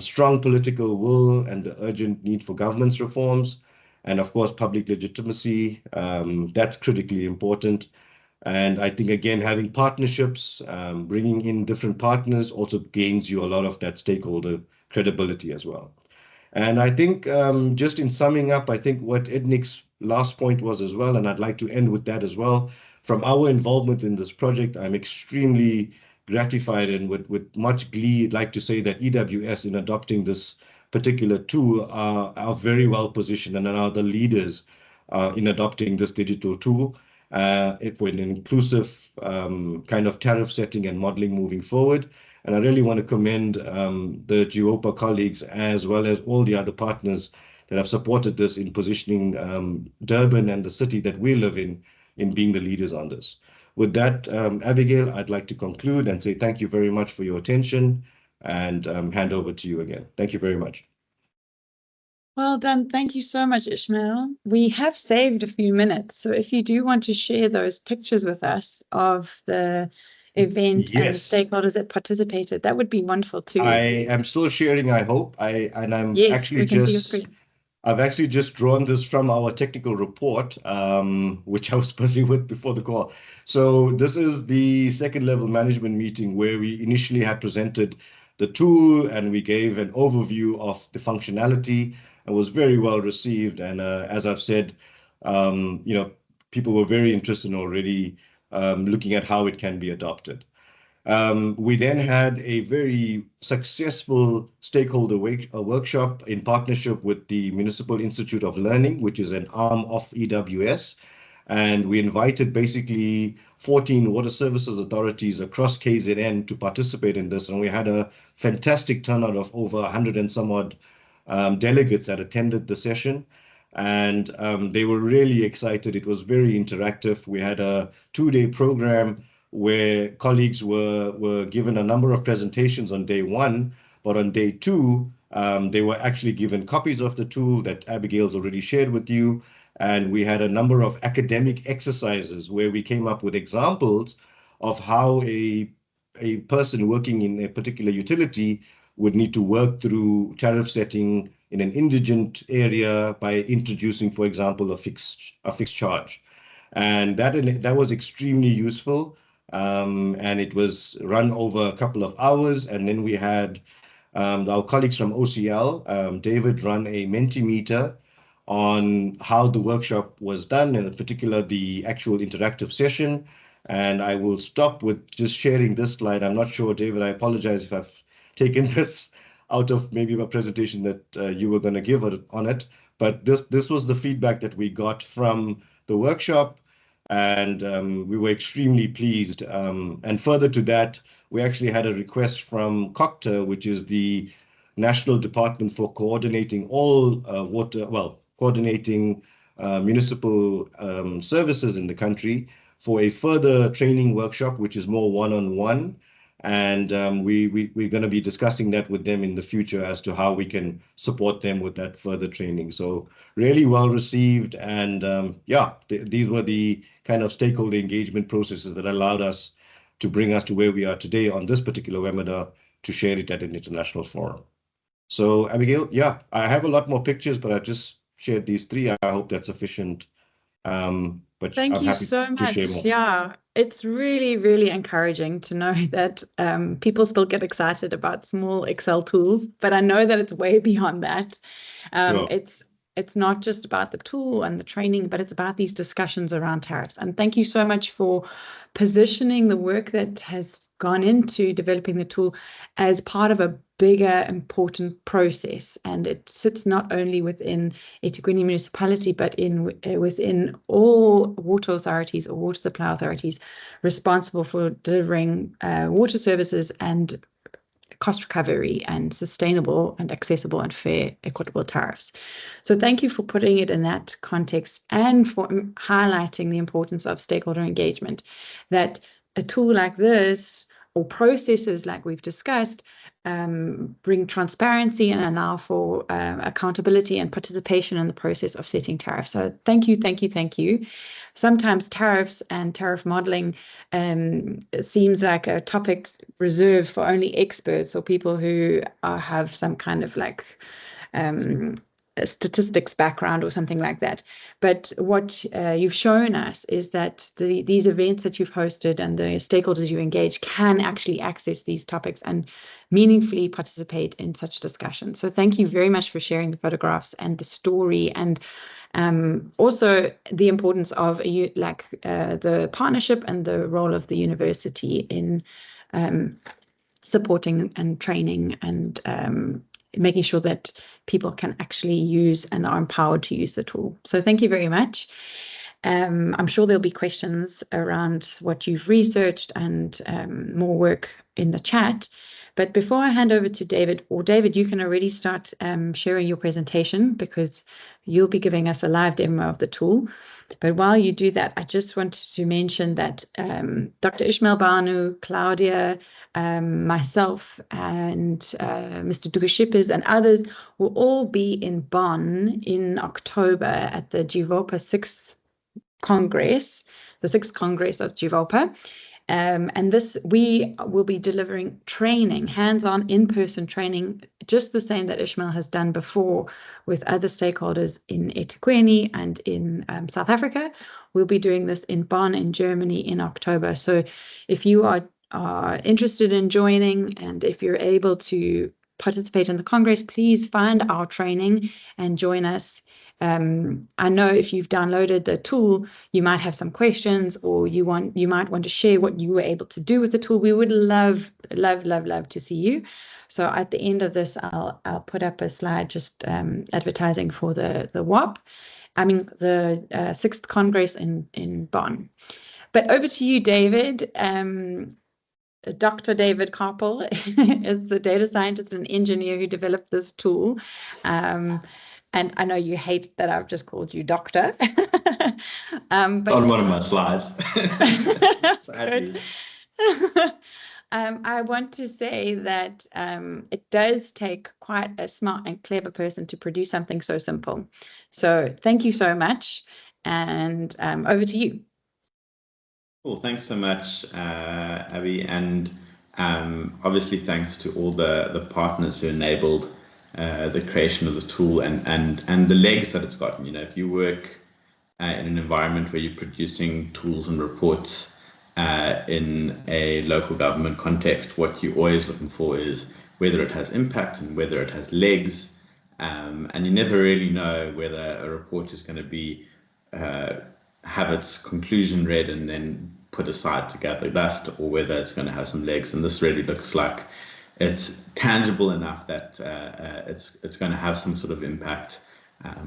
strong political will and the urgent need for governance reforms, and of course, public legitimacy. That's critically important. And I think, again, having partnerships, bringing in different partners also gains you a lot of that stakeholder credibility as well. And I think just in summing up, I think what Ednic's last point was as well, and I'd like to end with that as well. From our involvement in this project, I'm extremely gratified and with much glee, I'd like to say that EWS in adopting this particular tool are very well positioned and are the leaders in adopting this digital tool for an inclusive kind of tariff setting and modeling moving forward. And I really want to commend the GEOPA colleagues as well as all the other partners that have supported this in positioning Durban and the city that we live in being the leaders on this. With that, Abigail, I'd like to conclude and say thank you very much for your attention and hand over to you again. Thank you very much. Well done. Thank you so much, Ishmael. We have saved a few minutes. So if you do want to share those pictures with us of the event and the stakeholders that participated, that would be wonderful too. I am still sharing, I hope. Yes, we can see your screen. I've actually just drawn this from our technical report, which I was busy with before the call. So this is the second level management meeting where we initially had presented the tool and we gave an overview of the functionality. It was very well received. And as I've said, people were very interested in already looking at how it can be adopted. We then had a very successful stakeholder workshop in partnership with the Municipal Institute of Learning, which is an arm of EWS. And we invited basically 14 water services authorities across KZN to participate in this. And we had a fantastic turnout of over 100 and some odd delegates that attended the session. And they were really excited. It was very interactive. We had a 2-day program where colleagues were given a number of presentations on day 1, but on day 2, they were actually given copies of the tool that Abigail's already shared with you. And we had a number of academic exercises where we came up with examples of how a person working in a particular utility would need to work through tariff setting in an indigent area by introducing, for example, a fixed charge. And that was extremely useful. And it was run over a couple of hours. And then we had our colleagues from OCL, David, run a Mentimeter on how the workshop was done, and in particular, the actual interactive session. And I will stop with just sharing this slide. I'm not sure, David, I apologize if I've taken this out of maybe a presentation that you were going to give on it. But this was the feedback that we got from the workshop. And we were extremely pleased. And further to that, we actually had a request from COCTA, which is the National Department for Coordinating all coordinating municipal services in the country, for a further training workshop, which is more one-on-one. And we're going to be discussing that with them in the future as to how we can support them with that further training. So really well received. And these were the kind of stakeholder engagement processes that allowed us to bring us to where we are today on this particular webinar to share it at an international forum. So Abigail, I have a lot more pictures, but I've just shared these 3. I hope that's sufficient. But thank you so much. Yeah, it's really, really encouraging to know that people still get excited about small Excel tools, but I know that it's way beyond that. It's not just about the tool and the training, but it's about these discussions around tariffs. And thank you so much for positioning the work that has gone into developing the tool as part of a bigger, important process. And it sits not only within eThekwini municipality, but within all water authorities or water supply authorities responsible for delivering water services and cost recovery and sustainable and accessible and fair, equitable tariffs. So thank you for putting it in that context and for highlighting the importance of stakeholder engagement, that a tool like this or processes like we've discussed bring transparency and allow for accountability and participation in the process of setting tariffs. So thank you, thank you, thank you. Sometimes tariffs and tariff modeling seems like a topic reserved for only experts or people who have some kind of like a statistics background or something like that. But what you've shown us is that these events that you've hosted and the stakeholders you engage can actually access these topics and meaningfully participate in such discussions. So thank you very much for sharing the photographs and the story, and also the importance of the partnership and the role of the university in supporting and training and making sure that people can actually use and are empowered to use the tool. So thank you very much. I'm sure there'll be questions around what you've researched and more work in the chat. But before I hand over to David, or David, you can already start sharing your presentation because you'll be giving us a live demo of the tool. But while you do that, I just wanted to mention that Dr. Ishmael Banu, Claudia, myself, and Mr. Dugashippers and others will all be in Bonn in October at the GIVOPA 6th Congress, the 6th Congress of GIVOPA. And this, we will be delivering training, hands-on, in-person training, just the same that Ishmael has done before with other stakeholders in eThekwini and in South Africa. We'll be doing this in Bonn in Germany in October. So if you are interested in joining, and if you're able to participate in the Congress, please find our training and join us. I know if you've downloaded the tool, you might have some questions, or you might want to share what you were able to do with the tool. We would love to see you. So at the end of this, I'll put up a slide just advertising for the WOP. I mean the 6th Congress in Bonn. But over to you, David. Dr. David Koppel is the data scientist and engineer who developed this tool. And I know you hate that I've just called you doctor. But on one of my slides. Sadly. I want to say that it does take quite a smart and clever person to produce something so simple. So thank you so much. And over to you. Cool. Thanks so much, Abby. And obviously thanks to all the partners who enabled the creation of the tool and the legs that it's gotten. You know, if you work in an environment where you're producing tools and reports in a local government context, what you're always looking for is whether it has impact and whether it has legs. And you never really know whether a report is going to be have its conclusion read and then put aside to gather dust, or whether it's going to have some legs. And this really looks like it's tangible enough that it's going to have some sort of impact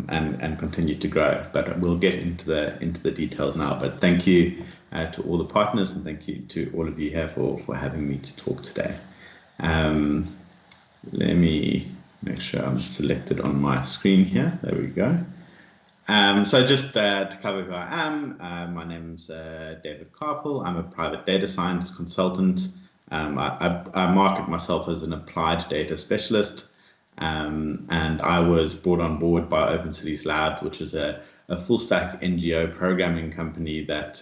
and continue to grow. But we'll get into the details now. But thank you to all the partners, and thank you to all of you here for having me to talk today. Let me make sure I'm selected on my screen here. There we go. So just to cover who I am, my name's David Koppel. I'm a private data science consultant. I market myself as an applied data specialist, and I was brought on board by Open Cities Lab, which is a full stack NGO programming company that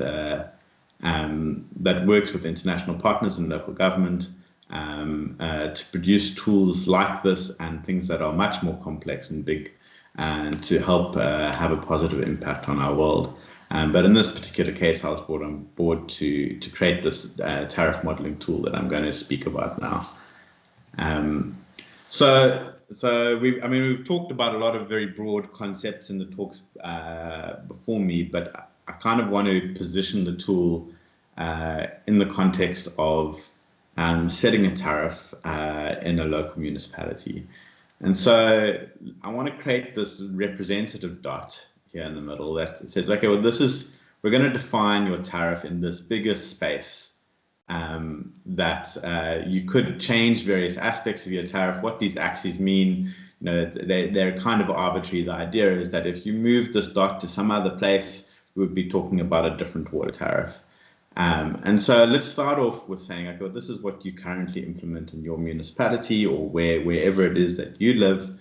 that works with international partners and local government to produce tools like this and things that are much more complex and big, and to help have a positive impact on our world. But in this particular case, I was brought on board to create this tariff modeling tool that I'm going to speak about now. So we've talked about a lot of very broad concepts in the talks before me, but I kind of want to position the tool in the context of setting a tariff in a local municipality. And so I want to create this representative dot here in the middle that says, okay, well, we're going to define your tariff in this bigger space that you could change various aspects of your tariff. What these axes mean, you know, they're kind of arbitrary. The idea is that if you move this dot to some other place, we would be talking about a different water tariff. And so let's start off with saying, okay, well, this is what you currently implement in your municipality or wherever it is that you live.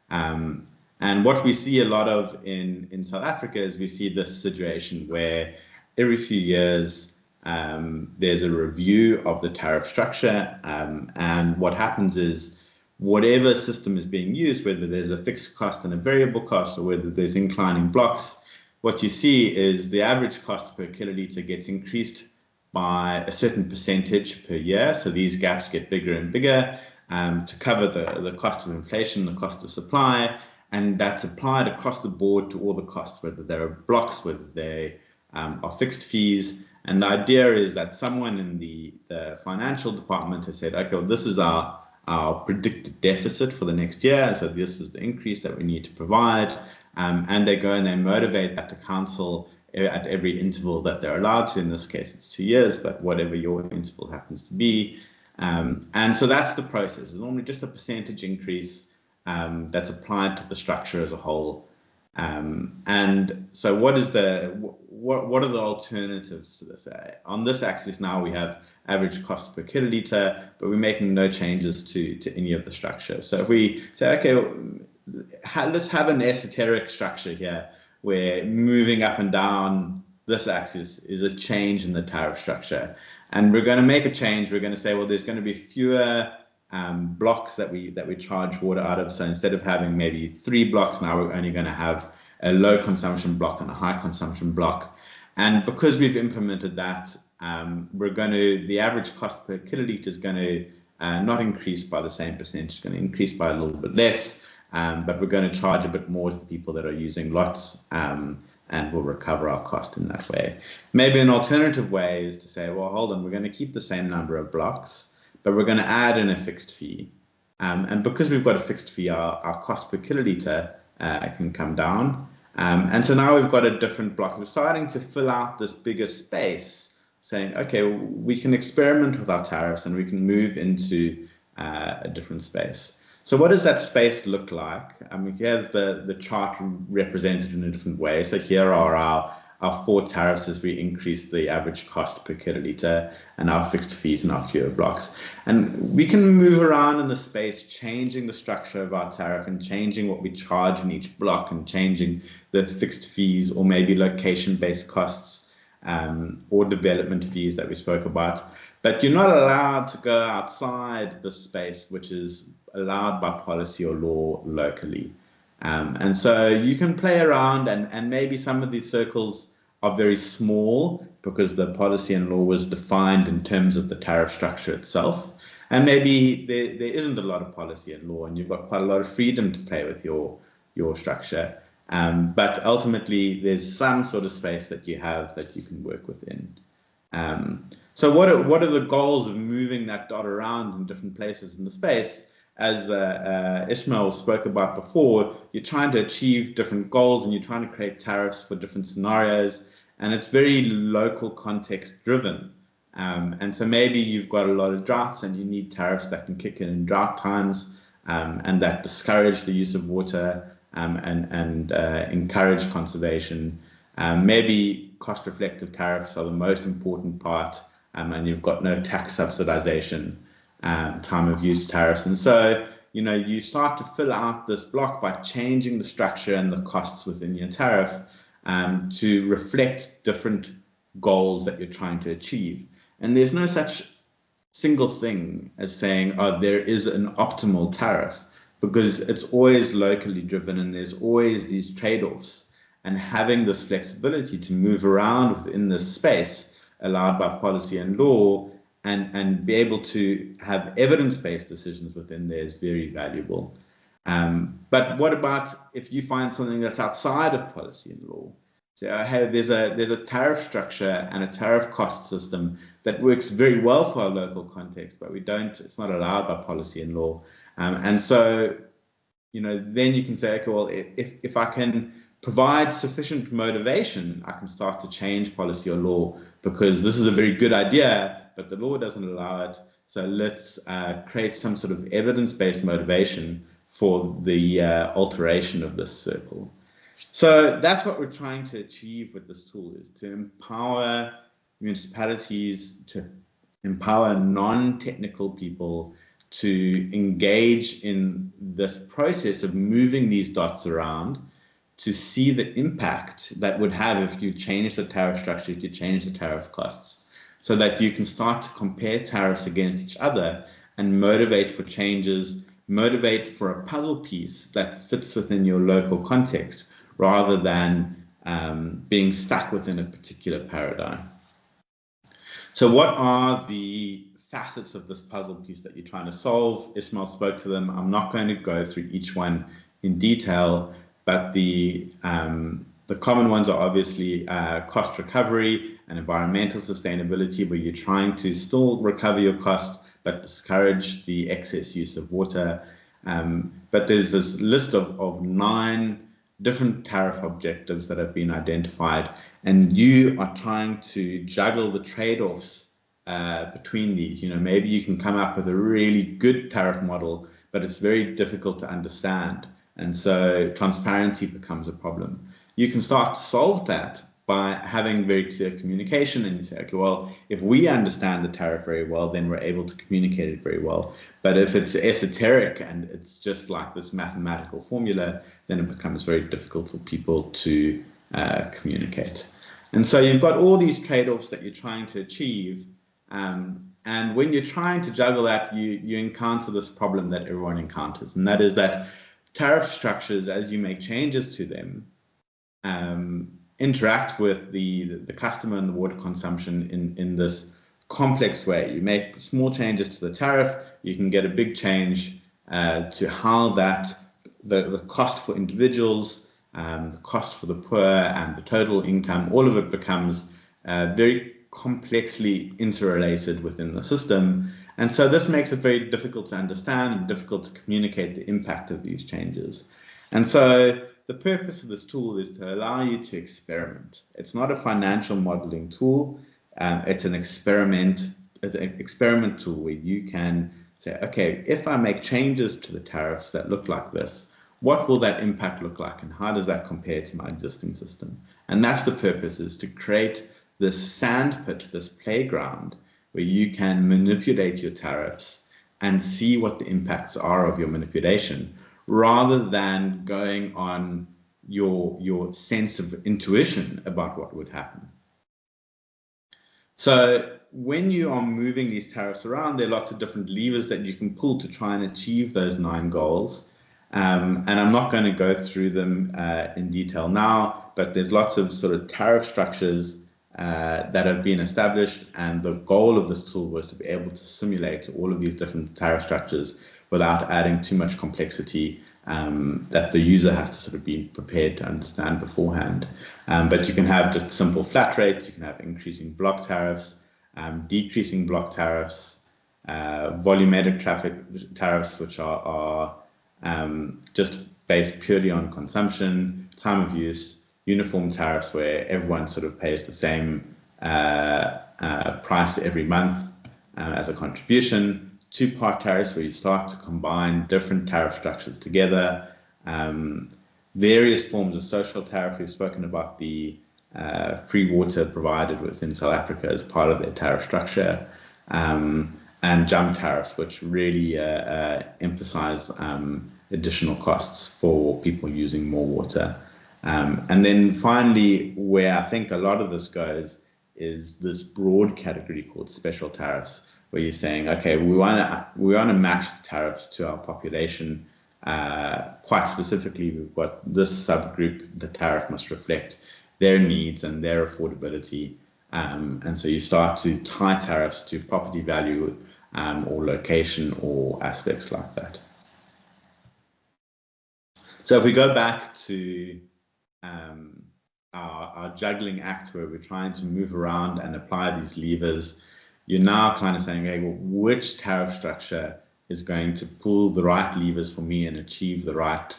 And what we see a lot of in South Africa is we see this situation where every few years there's a review of the tariff structure. And what happens is whatever system is being used, whether there's a fixed cost and a variable cost, or whether there's inclining blocks, what you see is the average cost per kiloliter gets increased by a certain percentage per year. So these gaps get bigger and bigger to cover the cost of inflation, the cost of supply, and that's applied across the board to all the costs, whether there are blocks, whether they are fixed fees. And the idea is that someone in the financial department has said, okay, well, this is our our predicted deficit for the next year. And so this is the increase that we need to provide. And they go and they motivate that to council at every interval that they're allowed to. In this case, it's 2 years, but whatever your interval happens to be. And so that's the process. It's normally just a percentage increase that's applied to the structure as a whole. And so what are the alternatives to this? On this axis now we have average cost per kiloliter, but we're making no changes to any of the structure. So if we say, okay, let's have an esoteric structure here where moving up and down this axis is a change in the tariff structure. And we're going to make a change. We're going to say, well, there's going to be fewer blocks that we charge water out of. So instead of having maybe 3 blocks, now we're only going to have a low consumption block and a high consumption block. And because we've implemented that, the average cost per kiloliter is going to not increase by the same percentage. It's going to increase by a little bit less, but we're going to charge a bit more to the people that are using lots, and we'll recover our cost in that way. Maybe an alternative way is to say, well, hold on, we're going to keep the same number of blocks, but we're going to add in a fixed fee. And because we've got a fixed fee, our cost per kiloliter can come down. And so now we've got a different block. We're starting to fill out this bigger space, saying, okay, we can experiment with our tariffs and we can move into a different space. So what does that space look like? I mean, here's the chart represented in a different way. So here are our 4 tariffs as we increase the average cost per kiloliter, and our fixed fees and our fewer blocks. And we can move around in the space, changing the structure of our tariff and changing what we charge in each block and changing the fixed fees or maybe location-based costs or development fees that we spoke about. But you're not allowed to go outside the space which is allowed by policy or law locally. And so you can play around, and maybe some of these circles are very small because the policy and law was defined in terms of the tariff structure itself. And maybe there isn't a lot of policy and law, and you've got quite a lot of freedom to play with your structure. But ultimately, there's some sort of space that you have that you can work within. So what are the goals of moving that dot around in different places in the space? As Ishmael spoke about before, you're trying to achieve different goals and you're trying to create tariffs for different scenarios, and it's very local context driven. And so maybe you've got a lot of droughts and you need tariffs that can kick in drought times and that discourage the use of water and encourage conservation. Maybe cost reflective tariffs are the most important part, and you've got no tax subsidization. Time of use tariffs. And so, you start to fill out this block by changing the structure and the costs within your tariff to reflect different goals that you're trying to achieve. And there's no such single thing as saying, oh, there is an optimal tariff, because it's always locally driven and there's always these trade-offs. And having this flexibility to move around within this space allowed by policy and law and be able to have evidence-based decisions within there is very valuable. But what about if you find something that's outside of policy and law? So hey, there's a tariff structure and a tariff cost system that works very well for our local context, but it's not allowed by policy and law. And so, then you can say, okay, well, if I can provide sufficient motivation, I can start to change policy or law, because this is a very good idea, but the law doesn't allow it. So let's create some sort of evidence-based motivation for the alteration of this circle. So that's what we're trying to achieve with this tool, is to empower municipalities, to empower non-technical people to engage in this process of moving these dots around, to see the impact that would have if you change the tariff structure, if you change the tariff costs, so that you can start to compare tariffs against each other and motivate for changes, motivate for a puzzle piece that fits within your local context, rather than being stuck within a particular paradigm. So what are the facets of this puzzle piece that you're trying to solve? Ismail spoke to them. I'm not going to go through each one in detail, but the common ones are obviously cost recovery and environmental sustainability, where you're trying to still recover your cost, but discourage the excess use of water. But there's this list of 9 different tariff objectives that have been identified, and you are trying to juggle the trade-offs between these. Maybe you can come up with a really good tariff model, but it's very difficult to understand, and so transparency becomes a problem. You can start to solve that by having very clear communication, and you say, okay, well, if we understand the tariff very well, then we're able to communicate it very well. But if it's esoteric and it's just like this mathematical formula, then it becomes very difficult for people to communicate. And so you've got all these trade-offs that you're trying to achieve, and when you're trying to juggle that, you encounter this problem that everyone encounters, and that is that tariff structures, as you make changes to them, interact with the customer and the water consumption in this complex way. You make small changes to the tariff, you can get a big change to how the cost for individuals, the cost for the poor, and the total income, all of it becomes very complexly interrelated within the system. And so this makes it very difficult to understand and difficult to communicate the impact of these changes. And so the purpose of this tool is to allow you to experiment. It's not a financial modeling tool. It's an experiment tool where you can say, okay, if I make changes to the tariffs that look like this, what will that impact look like, and how does that compare to my existing system? And that's the purpose, is to create this sandpit, this playground, where you can manipulate your tariffs and see what the impacts are of your manipulation, rather than going on your sense of intuition about what would happen. So when you are moving these tariffs around, there are lots of different levers that you can pull to try and achieve those 9 goals. And I'm not going to go through them in detail now, but there's lots of sort of tariff structures that have been established, and the goal of this tool was to be able to simulate all of these different tariff structures without adding too much complexity that the user has to sort of be prepared to understand beforehand. But you can have just simple flat rates, you can have increasing block tariffs, decreasing block tariffs, volumetric traffic tariffs, which are just based purely on consumption, time of use, uniform tariffs where everyone sort of pays the same price every month as a contribution, 2-part tariffs where you start to combine different tariff structures together, various forms of social tariff. We've spoken about the free water provided within South Africa as part of their tariff structure, and jump tariffs, which really emphasize additional costs for people using more water. And then finally, where I think a lot of this goes is this broad category called special tariffs, where you're saying, okay, we want to match the tariffs to our population. Quite specifically, we've got this subgroup, the tariff must reflect their needs and their affordability. And so you start to tie tariffs to property value or location or aspects like that. So if we go back to our juggling act, where we're trying to move around and apply these levers, you're now kind of saying, okay, well, which tariff structure is going to pull the right levers for me and achieve the right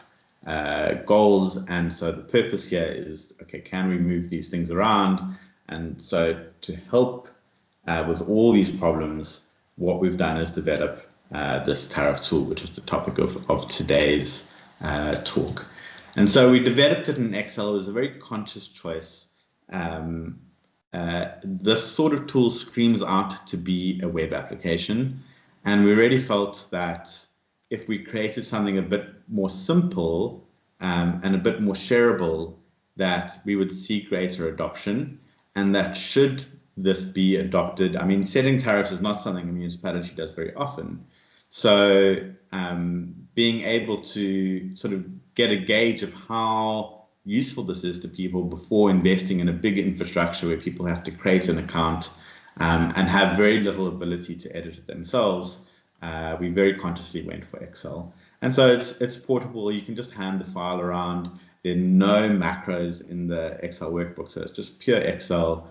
goals? And so the purpose here is, okay, can we move these things around? And so to help with all these problems, what we've done is develop this tariff tool, which is the topic of today's talk. And so we developed it in Excel. It was a very conscious choice. This sort of tool screams out to be a web application. And we really felt that if we created something a bit more simple and a bit more shareable, that we would see greater adoption, and that should this be adopted. I mean, setting tariffs is not something a municipality does very often. So being able to sort of get a gauge of how useful this is to people before investing in a big infrastructure where people have to create an account and have very little ability to edit it themselves, we very consciously went for Excel. And so it's portable. You can just hand the file around. There are no macros in the Excel workbook, so it's just pure Excel.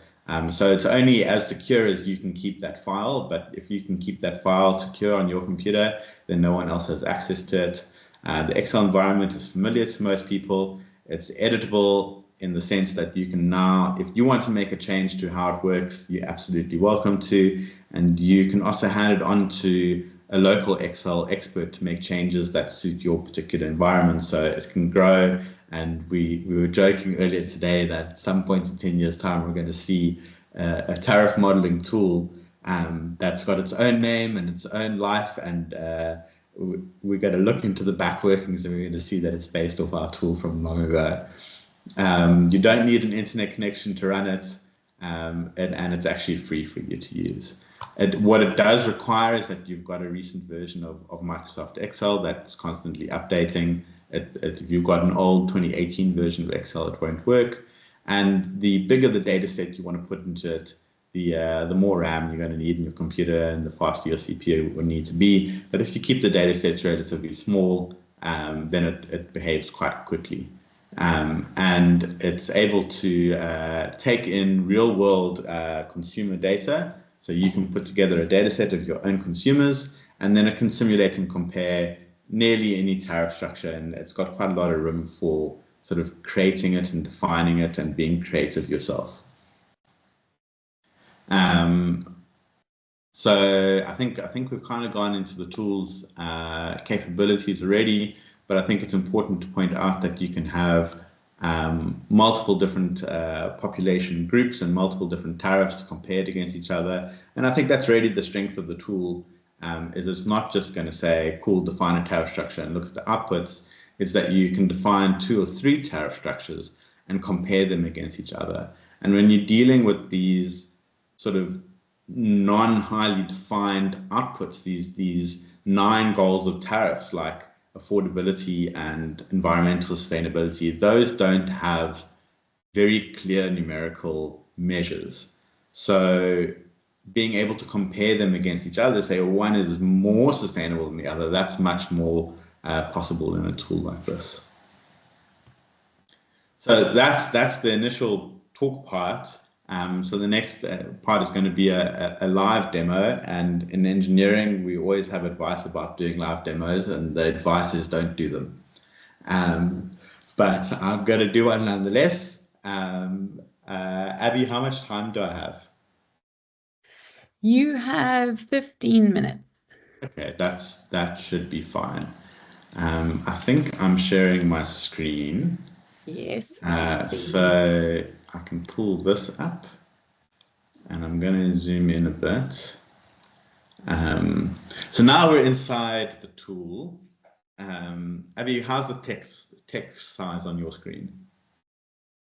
So it's only as secure as you can keep that file, but if you can keep that file secure on your computer, then no one else has access to it. The Excel environment is familiar to most people. It's editable in the sense that you can now, if you want to make a change to how it works, you're absolutely welcome to, and you can also hand it on to a local Excel expert to make changes that suit your particular environment, so it can grow. And we were joking earlier today that at some point in 10 years' time, we're going to see a tariff modeling tool that's got its own name and its own life, and we're going to look into the back workings, and we're going to see that it's based off our tool from long ago. You don't need an internet connection to run it, and it's actually free for you to use. What it does require is that you've got a recent version of Microsoft Excel that's constantly updating. If you've got an old 2018 version of Excel, it won't work. And the bigger the data set you want to put into it, the more RAM you're going to need in your computer, and the faster your CPU will need to be. But if you keep the data sets relatively small, then it behaves quite quickly. And it's able to take in real-world consumer data. So you can put together a data set of your own consumers, and then it can simulate and compare nearly any tariff structure, and it's got quite a lot of room for sort of creating it and defining it and being creative yourself. So I think we've kind of gone into the tools capabilities already, but I think it's important to point out that you can have multiple different population groups and multiple different tariffs compared against each other. And I think that's really the strength of the tool. Is it's not just going to say, cool, define a tariff structure and look at the outputs. It's that you can define 2 or 3 tariff structures and compare them against each other. And when you're dealing with these sort of non-highly defined outputs, these 9 goals of tariffs like affordability and environmental sustainability, those don't have very clear numerical measures. So being able to compare them against each other, say one is more sustainable than the other, that's much more possible in a tool like this. So that's the initial talk part. So the next part is going to be a live demo, and in engineering we always have advice about doing live demos, and the advice is don't do them. But I'm going to do one nonetheless. Abby, how much time do I have? You have 15 minutes. Okay, that should be fine. I think I'm sharing my screen. Yes. So I can pull this up, and I'm going to zoom in a bit. So now we're inside the tool. Abby, how's the text size on your screen?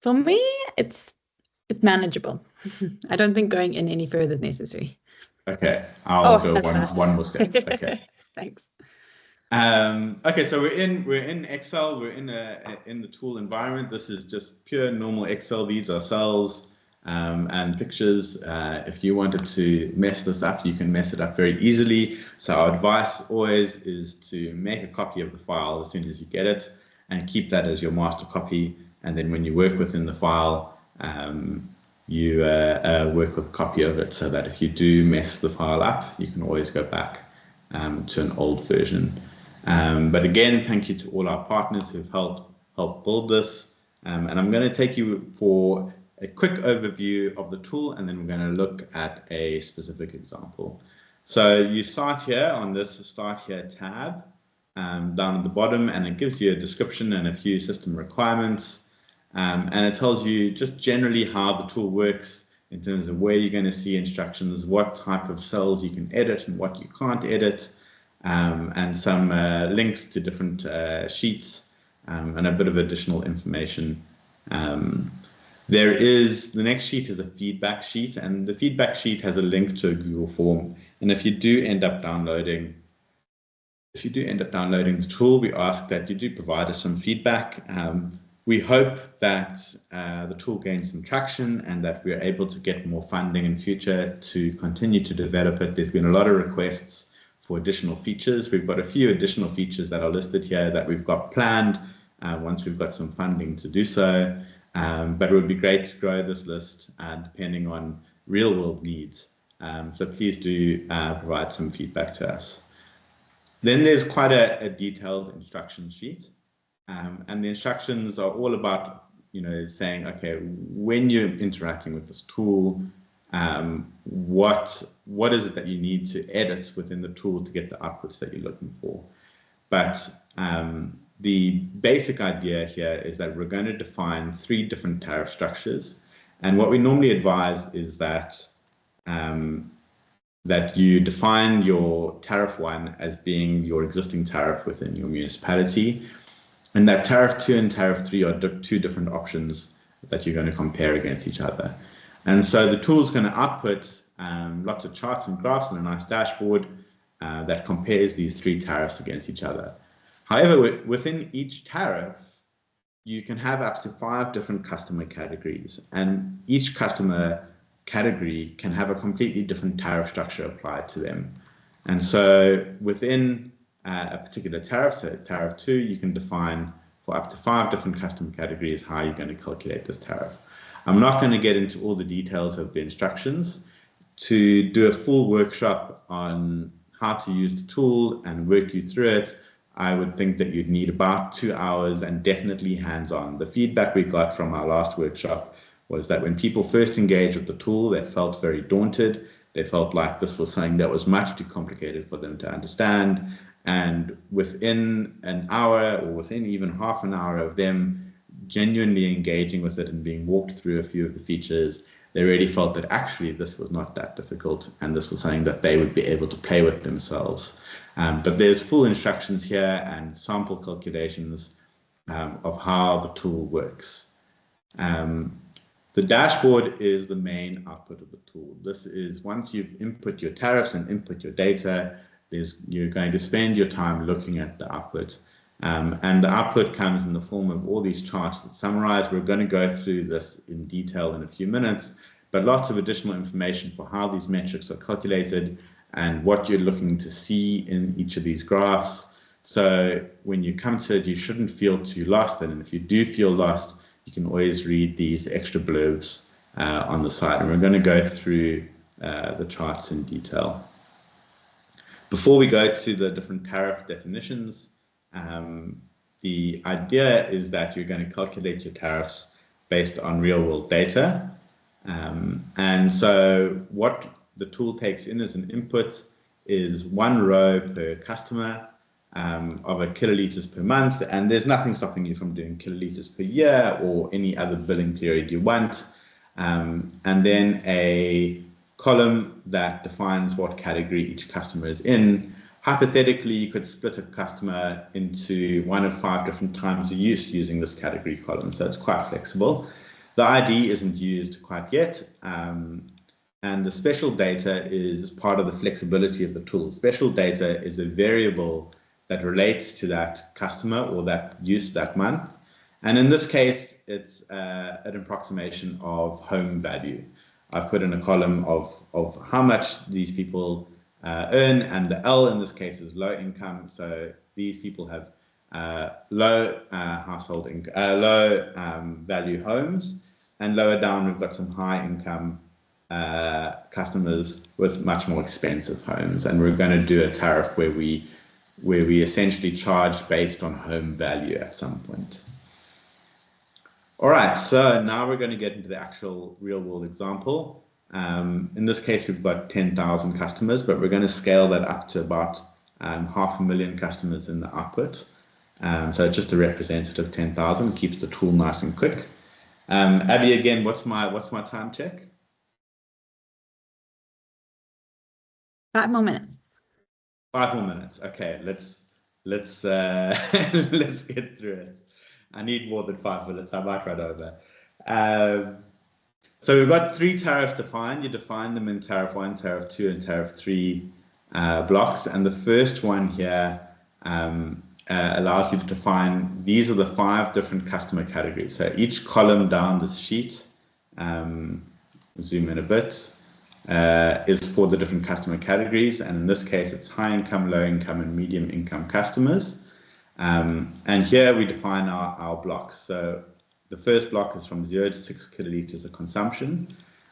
For me, it's manageable. I don't think going in any further is necessary. Okay, I'll go nice. one more step. Okay. Thanks. Okay, so we're in Excel. We're in the tool environment. This is just pure normal Excel. These are cells and pictures. If you wanted to mess this up, you can mess it up very easily. So our advice always is to make a copy of the file as soon as you get it, and keep that as your master copy. And then when you work within the file, you work with a copy of it, so that if you do mess the file up, you can always go back to an old version. But again, thank you to all our partners who've helped build this. And I'm going to take you for a quick overview of the tool, and then we're going to look at a specific example. So you start here on this Start Here tab down at the bottom, and it gives you a description and a few system requirements. And it tells you just generally how the tool works in terms of where you're going to see instructions, what type of cells you can edit and what you can't edit, and some links to different sheets, and a bit of additional information. The next sheet is a feedback sheet, and the feedback sheet has a link to a Google form. And if you do end up downloading the tool, we ask that you do provide us some feedback. We hope that the tool gains some traction and that we're able to get more funding in future to continue to develop it. There's been a lot of requests for additional features. We've got a few additional features that are listed here that we've got planned once we've got some funding to do so. but it would be great to grow this list depending on real world needs. So please do provide some feedback to us. Then there's quite a detailed instruction sheet, and the instructions are all about, saying, okay, when you're interacting with this tool, what is it that you need to edit within the tool to get the outputs that you're looking for. But the basic idea here is that we're going to define 3 different tariff structures, and what we normally advise is that that you define your tariff 1 as being your existing tariff within your municipality, and that tariff 2 and tariff 3 are 2 different options that you're going to compare against each other. And so the tool is going to output lots of charts and graphs and a nice dashboard that compares these 3 tariffs against each other. However, within each tariff, you can have up to 5 different customer categories, and each customer category can have a completely different tariff structure applied to them. And so within a particular tariff, so tariff 2, you can define for up to 5 different customer categories how you're going to calculate this tariff. I'm not going to get into all the details of the instructions. To do a full workshop on how to use the tool and work you through it, I would think that you'd need about 2 hours and definitely hands-on. The feedback we got from our last workshop was that when people first engaged with the tool, they felt very daunted. They felt like this was something that was much too complicated for them to understand. And within an hour or within even half an hour of them genuinely engaging with it and being walked through a few of the features, they really felt that actually this was not that difficult and this was something that they would be able to play with themselves. But there's full instructions here and sample calculations of how the tool works. The dashboard is the main output of the tool. This is once you've input your tariffs and input your data, you're going to spend your time looking at the output. And the output comes in the form of all these charts that summarize. We're going to go through this in detail in a few minutes, but lots of additional information for how these metrics are calculated and what you're looking to see in each of these graphs. So when you come to it, you shouldn't feel too lost. And if you do feel lost, you can always read these extra blurbs on the side. And we're going to go through the charts in detail. Before we go to the different tariff definitions, the idea is that you're going to calculate your tariffs based on real world data. And so what the tool takes in as an input is 1 row per customer of a kiloliters per month. And there's nothing stopping you from doing kiloliters per year or any other billing period you want. And then a column that defines what category each customer is in. Hypothetically, you could split a customer into 1 of 5 different times of use using this category column. So it's quite flexible. The ID isn't used quite yet. And the special data is part of the flexibility of the tool. Special data is a variable that relates to that customer or that use that month. And in this case, it's an approximation of home value. I've put in a column of how much these people earn, and the L in this case is low income. So these people have low household income, low value homes, and lower down we've got some high income customers with much more expensive homes. And we're going to do a tariff where we essentially charge based on home value at some point. All right, so now we're going to get into the actual real world example. In this case, we've got 10,000 customers, but we're going to scale that up to about 500,000 customers in the output. So it's just a representative 10,000, keeps the tool nice and quick. Abby, again, what's my time check? 5 more minutes. 5 more minutes. Okay, let's let's get through it. I need more than 5 minutes. I might run over. So we've got 3 tariffs defined. You define them in tariff 1, tariff 2, and tariff 3 blocks. And the first one here allows you to define, these are the 5 different customer categories. So each column down this sheet, zoom in a bit, is for the different customer categories. And in this case, it's high income, low income, and medium income customers. And here we define our blocks. So The first block is from 0 to 6 kiloliters of consumption.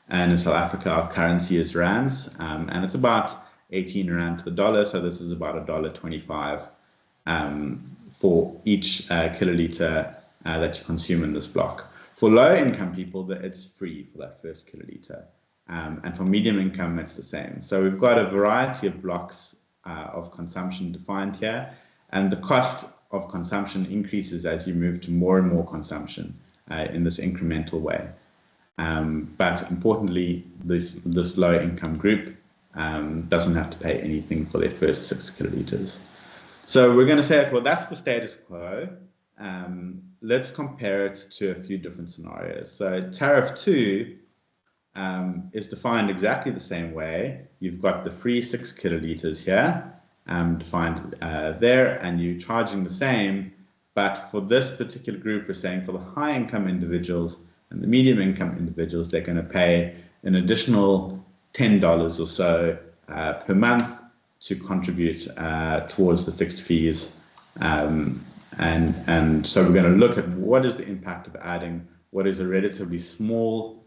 And in South Africa, our currency is rands, and it's about 18 rand to the dollar. So this is about $1.25 for each kiloliter that you consume in this block. For low income people, it's free for that first kiloliter. And for medium income, it's the same. So we've got a variety of blocks of consumption defined here. And the cost of consumption increases as you move to more and more consumption in this incremental way. But importantly, this low income group doesn't have to pay anything for their first 6 kiloliters. So we're going to say, okay, well, that's the status quo. Let's compare it to a few different scenarios. So tariff 2 is defined exactly the same way. You've got the free 6 kiloliters here defined there, and you're charging the same. But for this particular group, we're saying for the high income individuals and the medium income individuals, they're going to pay an additional $10 or so per month to contribute towards the fixed fees. And so we're going to look at what is the impact of adding what is a relatively small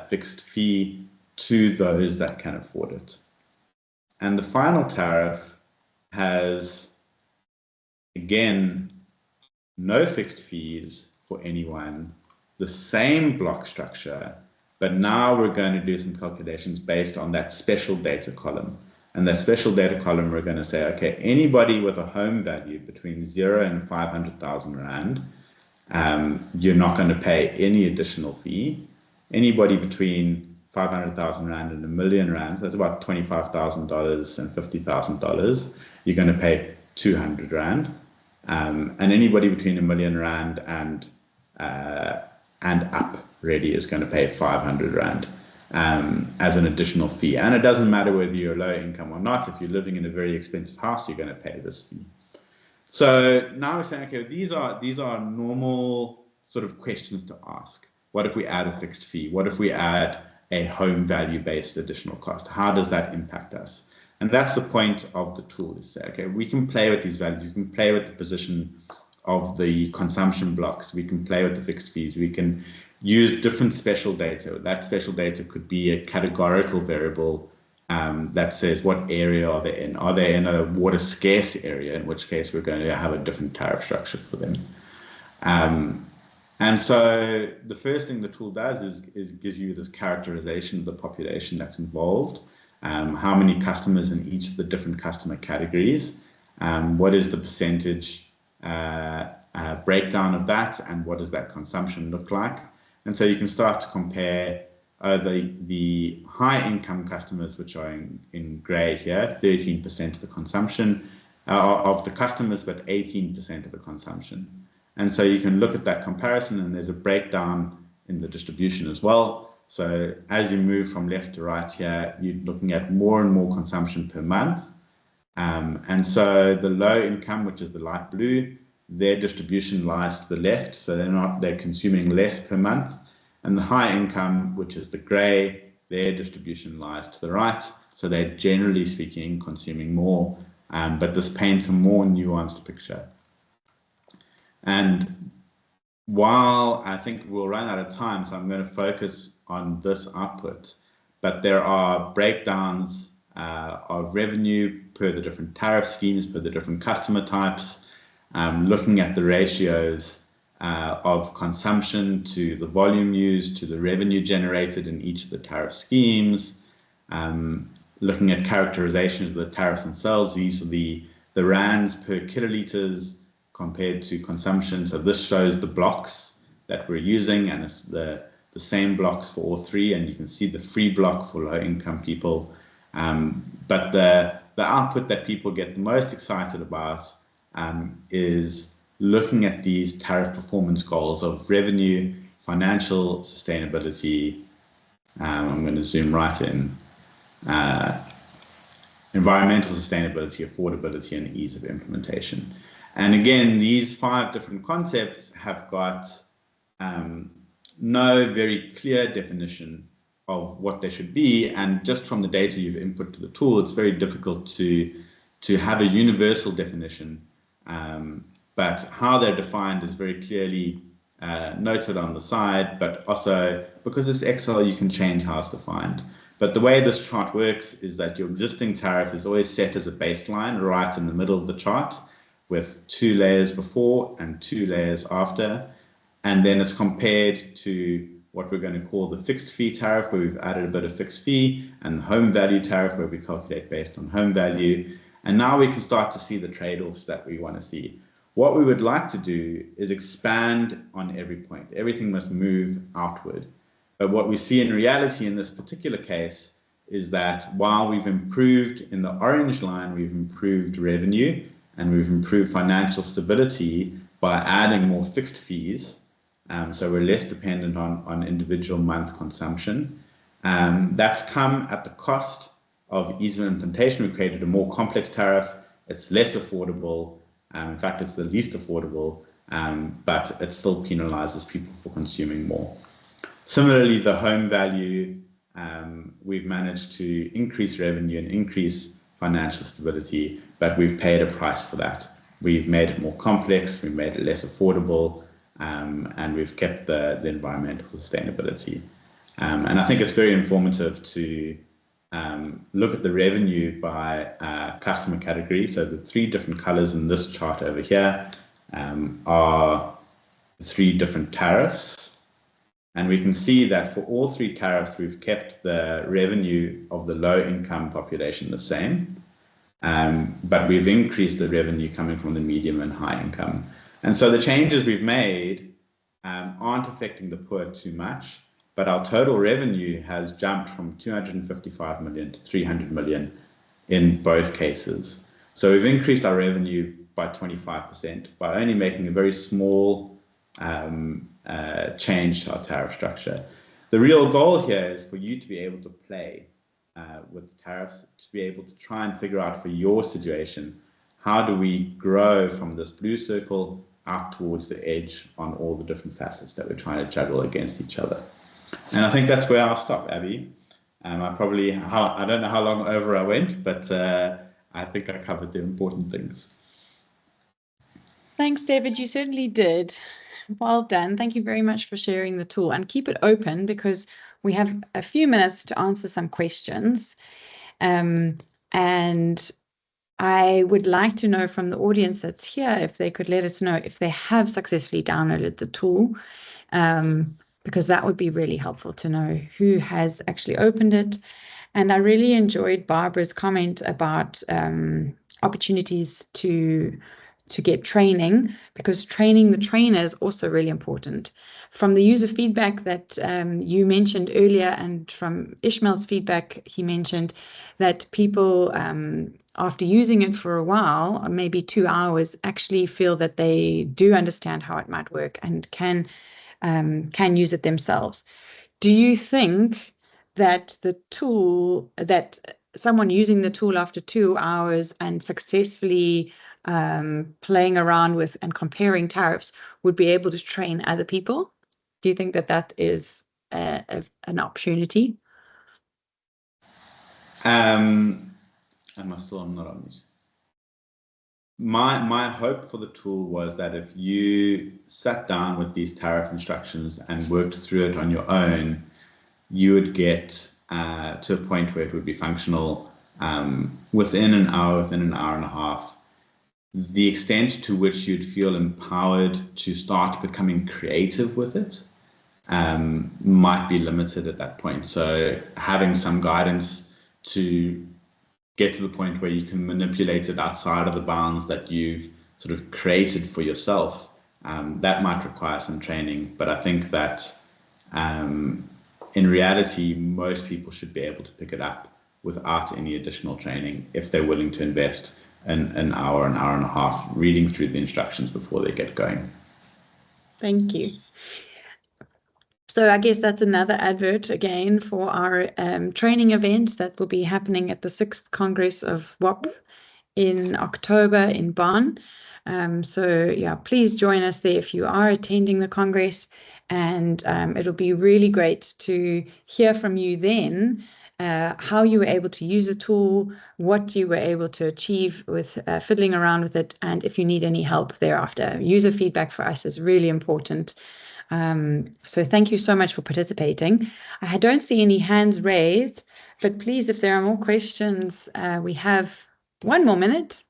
fixed fee to those that can afford it. And the final tariff has, again, no fixed fees for anyone, the same block structure, but now we're going to do some calculations based on that special data column. And that special data column, we're going to say, okay, anybody with a home value between 0 and 500,000 Rand, you're not going to pay any additional fee. Anybody between 500,000 Rand and 1 million Rand, so that's about $25,000 and $50,000, you're going to pay 200 Rand. And anybody between 1 million Rand and up really is going to pay 500 Rand as an additional fee. And it doesn't matter whether you're low income or not. If you're living in a very expensive house, you're going to pay this fee. So now we're saying, okay, these are normal sort of questions to ask. What if we add a fixed fee? What if we add a home value-based additional cost? How does that impact us? And that's the point of the tool, is say, okay, we can play with these values. We can play with the position of the consumption blocks. We can play with the fixed fees. We can use different special data. That special data could be a categorical variable that says what area are they in. Are they in a water scarce area, in which case we're going to have a different tariff structure for them. And so the first thing the tool does is gives you this characterization of the population that's involved, how many customers in each of the different customer categories, what is the percentage breakdown of that, and what does that consumption look like. And so you can start to compare the high income customers, which are in gray here, 13% of the consumption of the customers, but 18% of the consumption. And so you can look at that comparison, and there's a breakdown in the distribution as well. So as you move from left to right here, you're looking at more and more consumption per month. And so the low income, which is the light blue, their distribution lies to the left, so they're consuming less per month. And the high income, which is the gray, their distribution lies to the right, so they're generally speaking consuming more, but this paints a more nuanced picture. And while I think we'll run out of time, so I'm going to focus on this output, but there are breakdowns of revenue per the different tariff schemes, per the different customer types, looking at the ratios of consumption to the volume used, to the revenue generated in each of the tariff schemes, looking at characterizations of the tariffs themselves. These are the rands per kiloliters compared to consumption. So this shows the blocks that we're using, and it's the same blocks for all three, and you can see the free block for low income people. But the output that people get the most excited about is looking at these tariff performance goals of revenue, financial sustainability. I'm going to zoom right in. Environmental sustainability, affordability, and ease of implementation. And again, these 5 different concepts have got no very clear definition of what they should be. And just from the data you've input to the tool, it's very difficult to have a universal definition. But how they're defined is very clearly noted on the side, but also because it's Excel, you can change how it's defined. But the way this chart works is that your existing tariff is always set as a baseline right in the middle of the chart with 2 layers before and 2 layers after. And then it's compared to what we're going to call the fixed fee tariff, where we've added a bit of fixed fee, and the home value tariff, where we calculate based on home value. And now we can start to see the trade-offs that we want to see. What we would like to do is expand on every point. Everything must move outward. But what we see in reality in this particular case is that while we've improved in the orange line, we've improved revenue and we've improved financial stability by adding more fixed fees. So we're less dependent on individual month consumption. That's come at the cost of ease of implementation. We created a more complex tariff. It's less affordable. In fact, it's the least affordable, but it still penalizes people for consuming more. Similarly, the home value, we've managed to increase revenue and increase financial stability, but we've paid a price for that. We've made it more complex, we've made it less affordable, and we've kept the environmental sustainability. And I think it's very informative to look at the revenue by customer category. So the 3 different colors in this chart over here are the 3 different tariffs. And we can see that for all 3 tariffs, we've kept the revenue of the low income population the same, but we've increased the revenue coming from the medium and high income. And so the changes we've made aren't affecting the poor too much, but our total revenue has jumped from 255 million to 300 million in both cases. So we've increased our revenue by 25% by only making a very small change to our tariff structure. The real goal here is for you to be able to play with the tariffs, to be able to try and figure out for your situation, how do we grow from this blue circle out towards the edge on all the different facets that we're trying to juggle against each other. And I think that's where I'll stop, Abby. I don't know how long over I went, but I think I covered the important things. Thanks, David. You certainly did. Well done. Thank you very much for sharing the tool, and keep it open because we have a few minutes to answer some questions. And I would like to know from the audience that's here if they could let us know if they have successfully downloaded the tool, because that would be really helpful to know who has actually opened it. And I really enjoyed Barbara's comment about opportunities to get training, because training the trainer is also really important. From the user feedback that you mentioned earlier, and from Ishmael's feedback, he mentioned that people, after using it for a while, maybe 2 hours, actually feel that they do understand how it might work and can use it themselves. Do you think that the tool, that someone using the tool after 2 hours and successfully playing around with and comparing tariffs would be able to train other people? Do you think that that is an opportunity? Am I still not on this? My hope for the tool was that if you sat down with these tariff instructions and worked through it on your own, you would get to a point where it would be functional within an hour and a half. The extent to which you'd feel empowered to start becoming creative with it might be limited at that point. So having some guidance to get to the point where you can manipulate it outside of the bounds that you've sort of created for yourself, that might require some training. But I think that in reality, most people should be able to pick it up without any additional training if they're willing to invest an hour and a half reading through the instructions before they get going. Thank you. So I guess that's another advert again for our training event that will be happening at the 6th Congress of WOP in October in Bonn. So yeah, please join us there if you are attending the Congress, and it'll be really great to hear from you then, how you were able to use the tool, what you were able to achieve with fiddling around with it, and if you need any help thereafter. User feedback for us is really important. So thank you so much for participating. I don't see any hands raised, but please, if there are more questions, we have 1 more minute.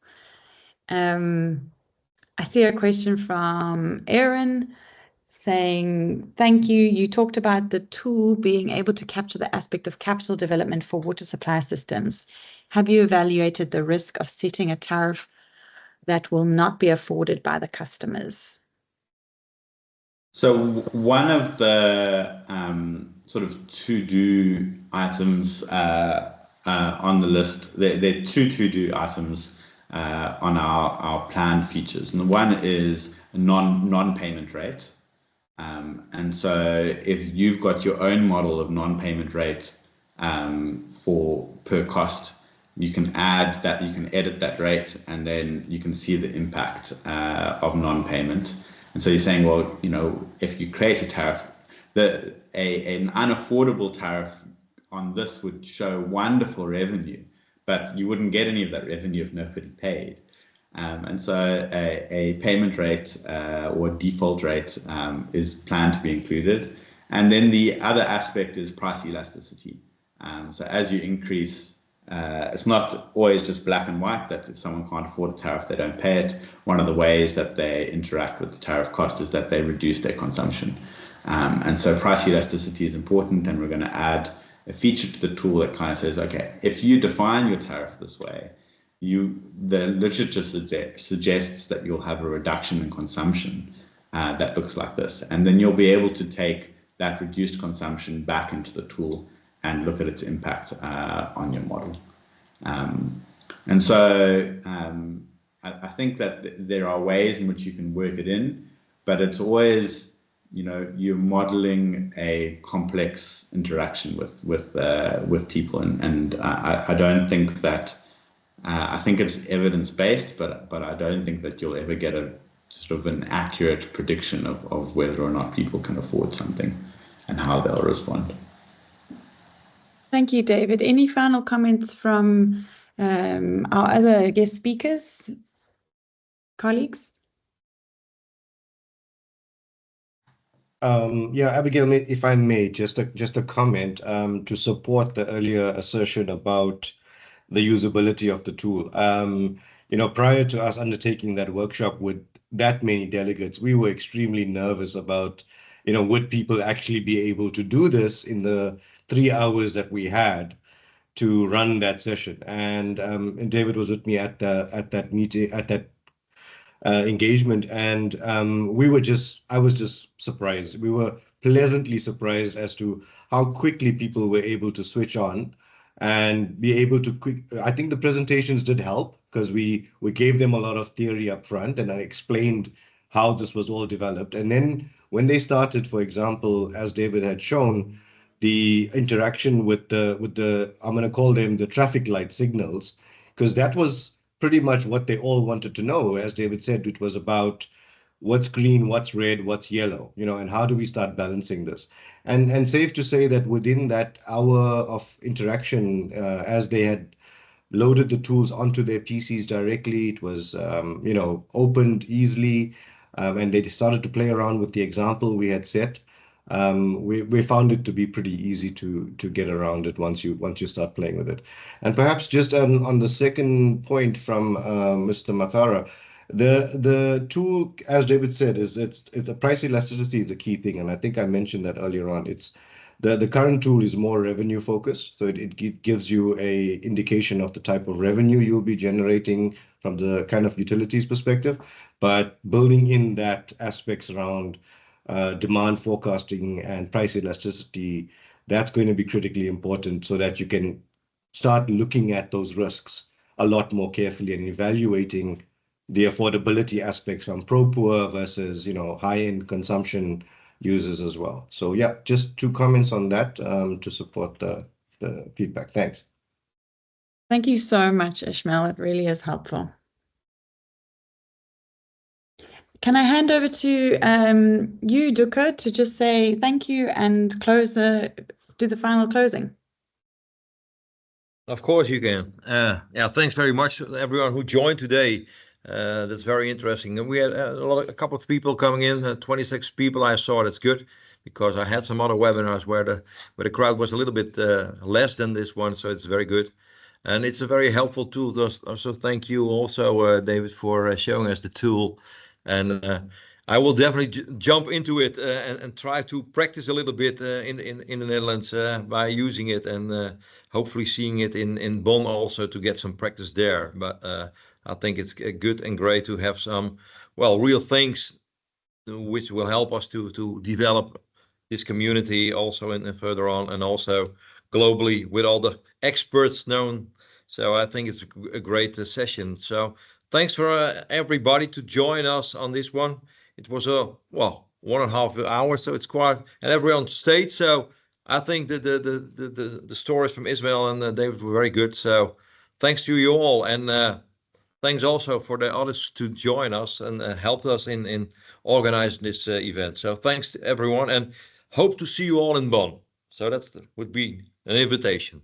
I see a question from Aaron saying, thank you. You talked about the tool being able to capture the aspect of capital development for water supply systems. Have you evaluated the risk of setting a tariff that will not be afforded by the customers? So one of the sort of to-do items on the list, there are 2 to-do items on our planned features. And the one is a non-payment rate. And so if you've got your own model of non-payment rate per cost, you can add that, you can edit that rate, and then you can see the impact of non-payment. And so you're saying, well, you know, if you create a tariff, an unaffordable tariff on this would show wonderful revenue, but you wouldn't get any of that revenue if nobody paid. And so a payment rate or default rate is planned to be included. And then the other aspect is price elasticity. So as you increase, it's not always just black and white, that if someone can't afford a tariff, they don't pay it. One of the ways that they interact with the tariff cost is that they reduce their consumption. And so price elasticity is important, and we're going to add a feature to the tool that kind of says, okay, if you define your tariff this way, the literature suggests that you'll have a reduction in consumption that looks like this. And then you'll be able to take that reduced consumption back into the tool and look at its impact on your model. And so I think that there are ways in which you can work it in, but it's always, you know, you're modeling a complex interaction with people, and I don't think that I think it's evidence-based, but I don't think that you'll ever get a sort of an accurate prediction of whether or not people can afford something and how they'll respond. Thank you, David. Any final comments from our other guest speakers, colleagues? Yeah, Abigail, if I may, just a comment to support the earlier assertion about the usability of the tool. You know, prior to us undertaking that workshop with that many delegates, we were extremely nervous about, you know, would people actually be able to do this in the 3 hours that we had to run that session. And David was with me at that meeting, at that engagement, and I was just surprised. We were pleasantly surprised as to how quickly people were able to switch on and be able to I think the presentations did help, because we gave them a lot of theory up front, and I explained how this was all developed. And then when they started, for example, as David had shown, the interaction with the I'm going to call them the traffic light signals, because that was pretty much what they all wanted to know. As David said, it was about what's green, what's red, what's yellow, you know, and how do we start balancing this? And safe to say that within that hour of interaction, as they had loaded the tools onto their PCs directly, it was, you know, opened easily, and they started to play around with the example we had set. We found it to be pretty easy to get around it once you start playing with it. And perhaps just on the second point from Mr. Mathara, the tool, as David said, it's the price elasticity is the key thing, and I think I mentioned that earlier on. It's the current tool is more revenue focused, so it gives you a indication of the type of revenue you'll be generating from the kind of utilities perspective, but building in that aspects around demand forecasting and price elasticity, that's going to be critically important, so that you can start looking at those risks a lot more carefully and evaluating the affordability aspects from pro-poor versus, you know, high-end consumption users as well. So yeah, just 2 comments on that to support the feedback. Thanks. Thank you so much, Ishmael. It really is helpful. Can I hand over to you, Duka, to just say thank you and do the final closing? Of course you can. Yeah, thanks very much to everyone who joined today. That's very interesting. And we had a couple of people coming in, 26 people I saw. That's good, because I had some other webinars where the crowd was a little bit less than this one, so it's very good. And it's a very helpful tool. So thank you also, David, for showing us the tool. And I will definitely jump into it and try to practice a little bit in the Netherlands by using it, and hopefully seeing it in Bonn also to get some practice there. But I think it's good and great to have some, well, real things which will help us to develop this community also and further on, and also globally with all the experts known. So I think it's a great session. So thanks for everybody to join us on this one. It was a, well, 1.5 hours, so it's quite, and everyone stayed. So I think that the stories from Ismail and David were very good. So thanks to you all, and thanks also for the others to join us and helped us in organizing this event. So thanks to everyone, and hope to see you all in Bonn. So that would be an invitation.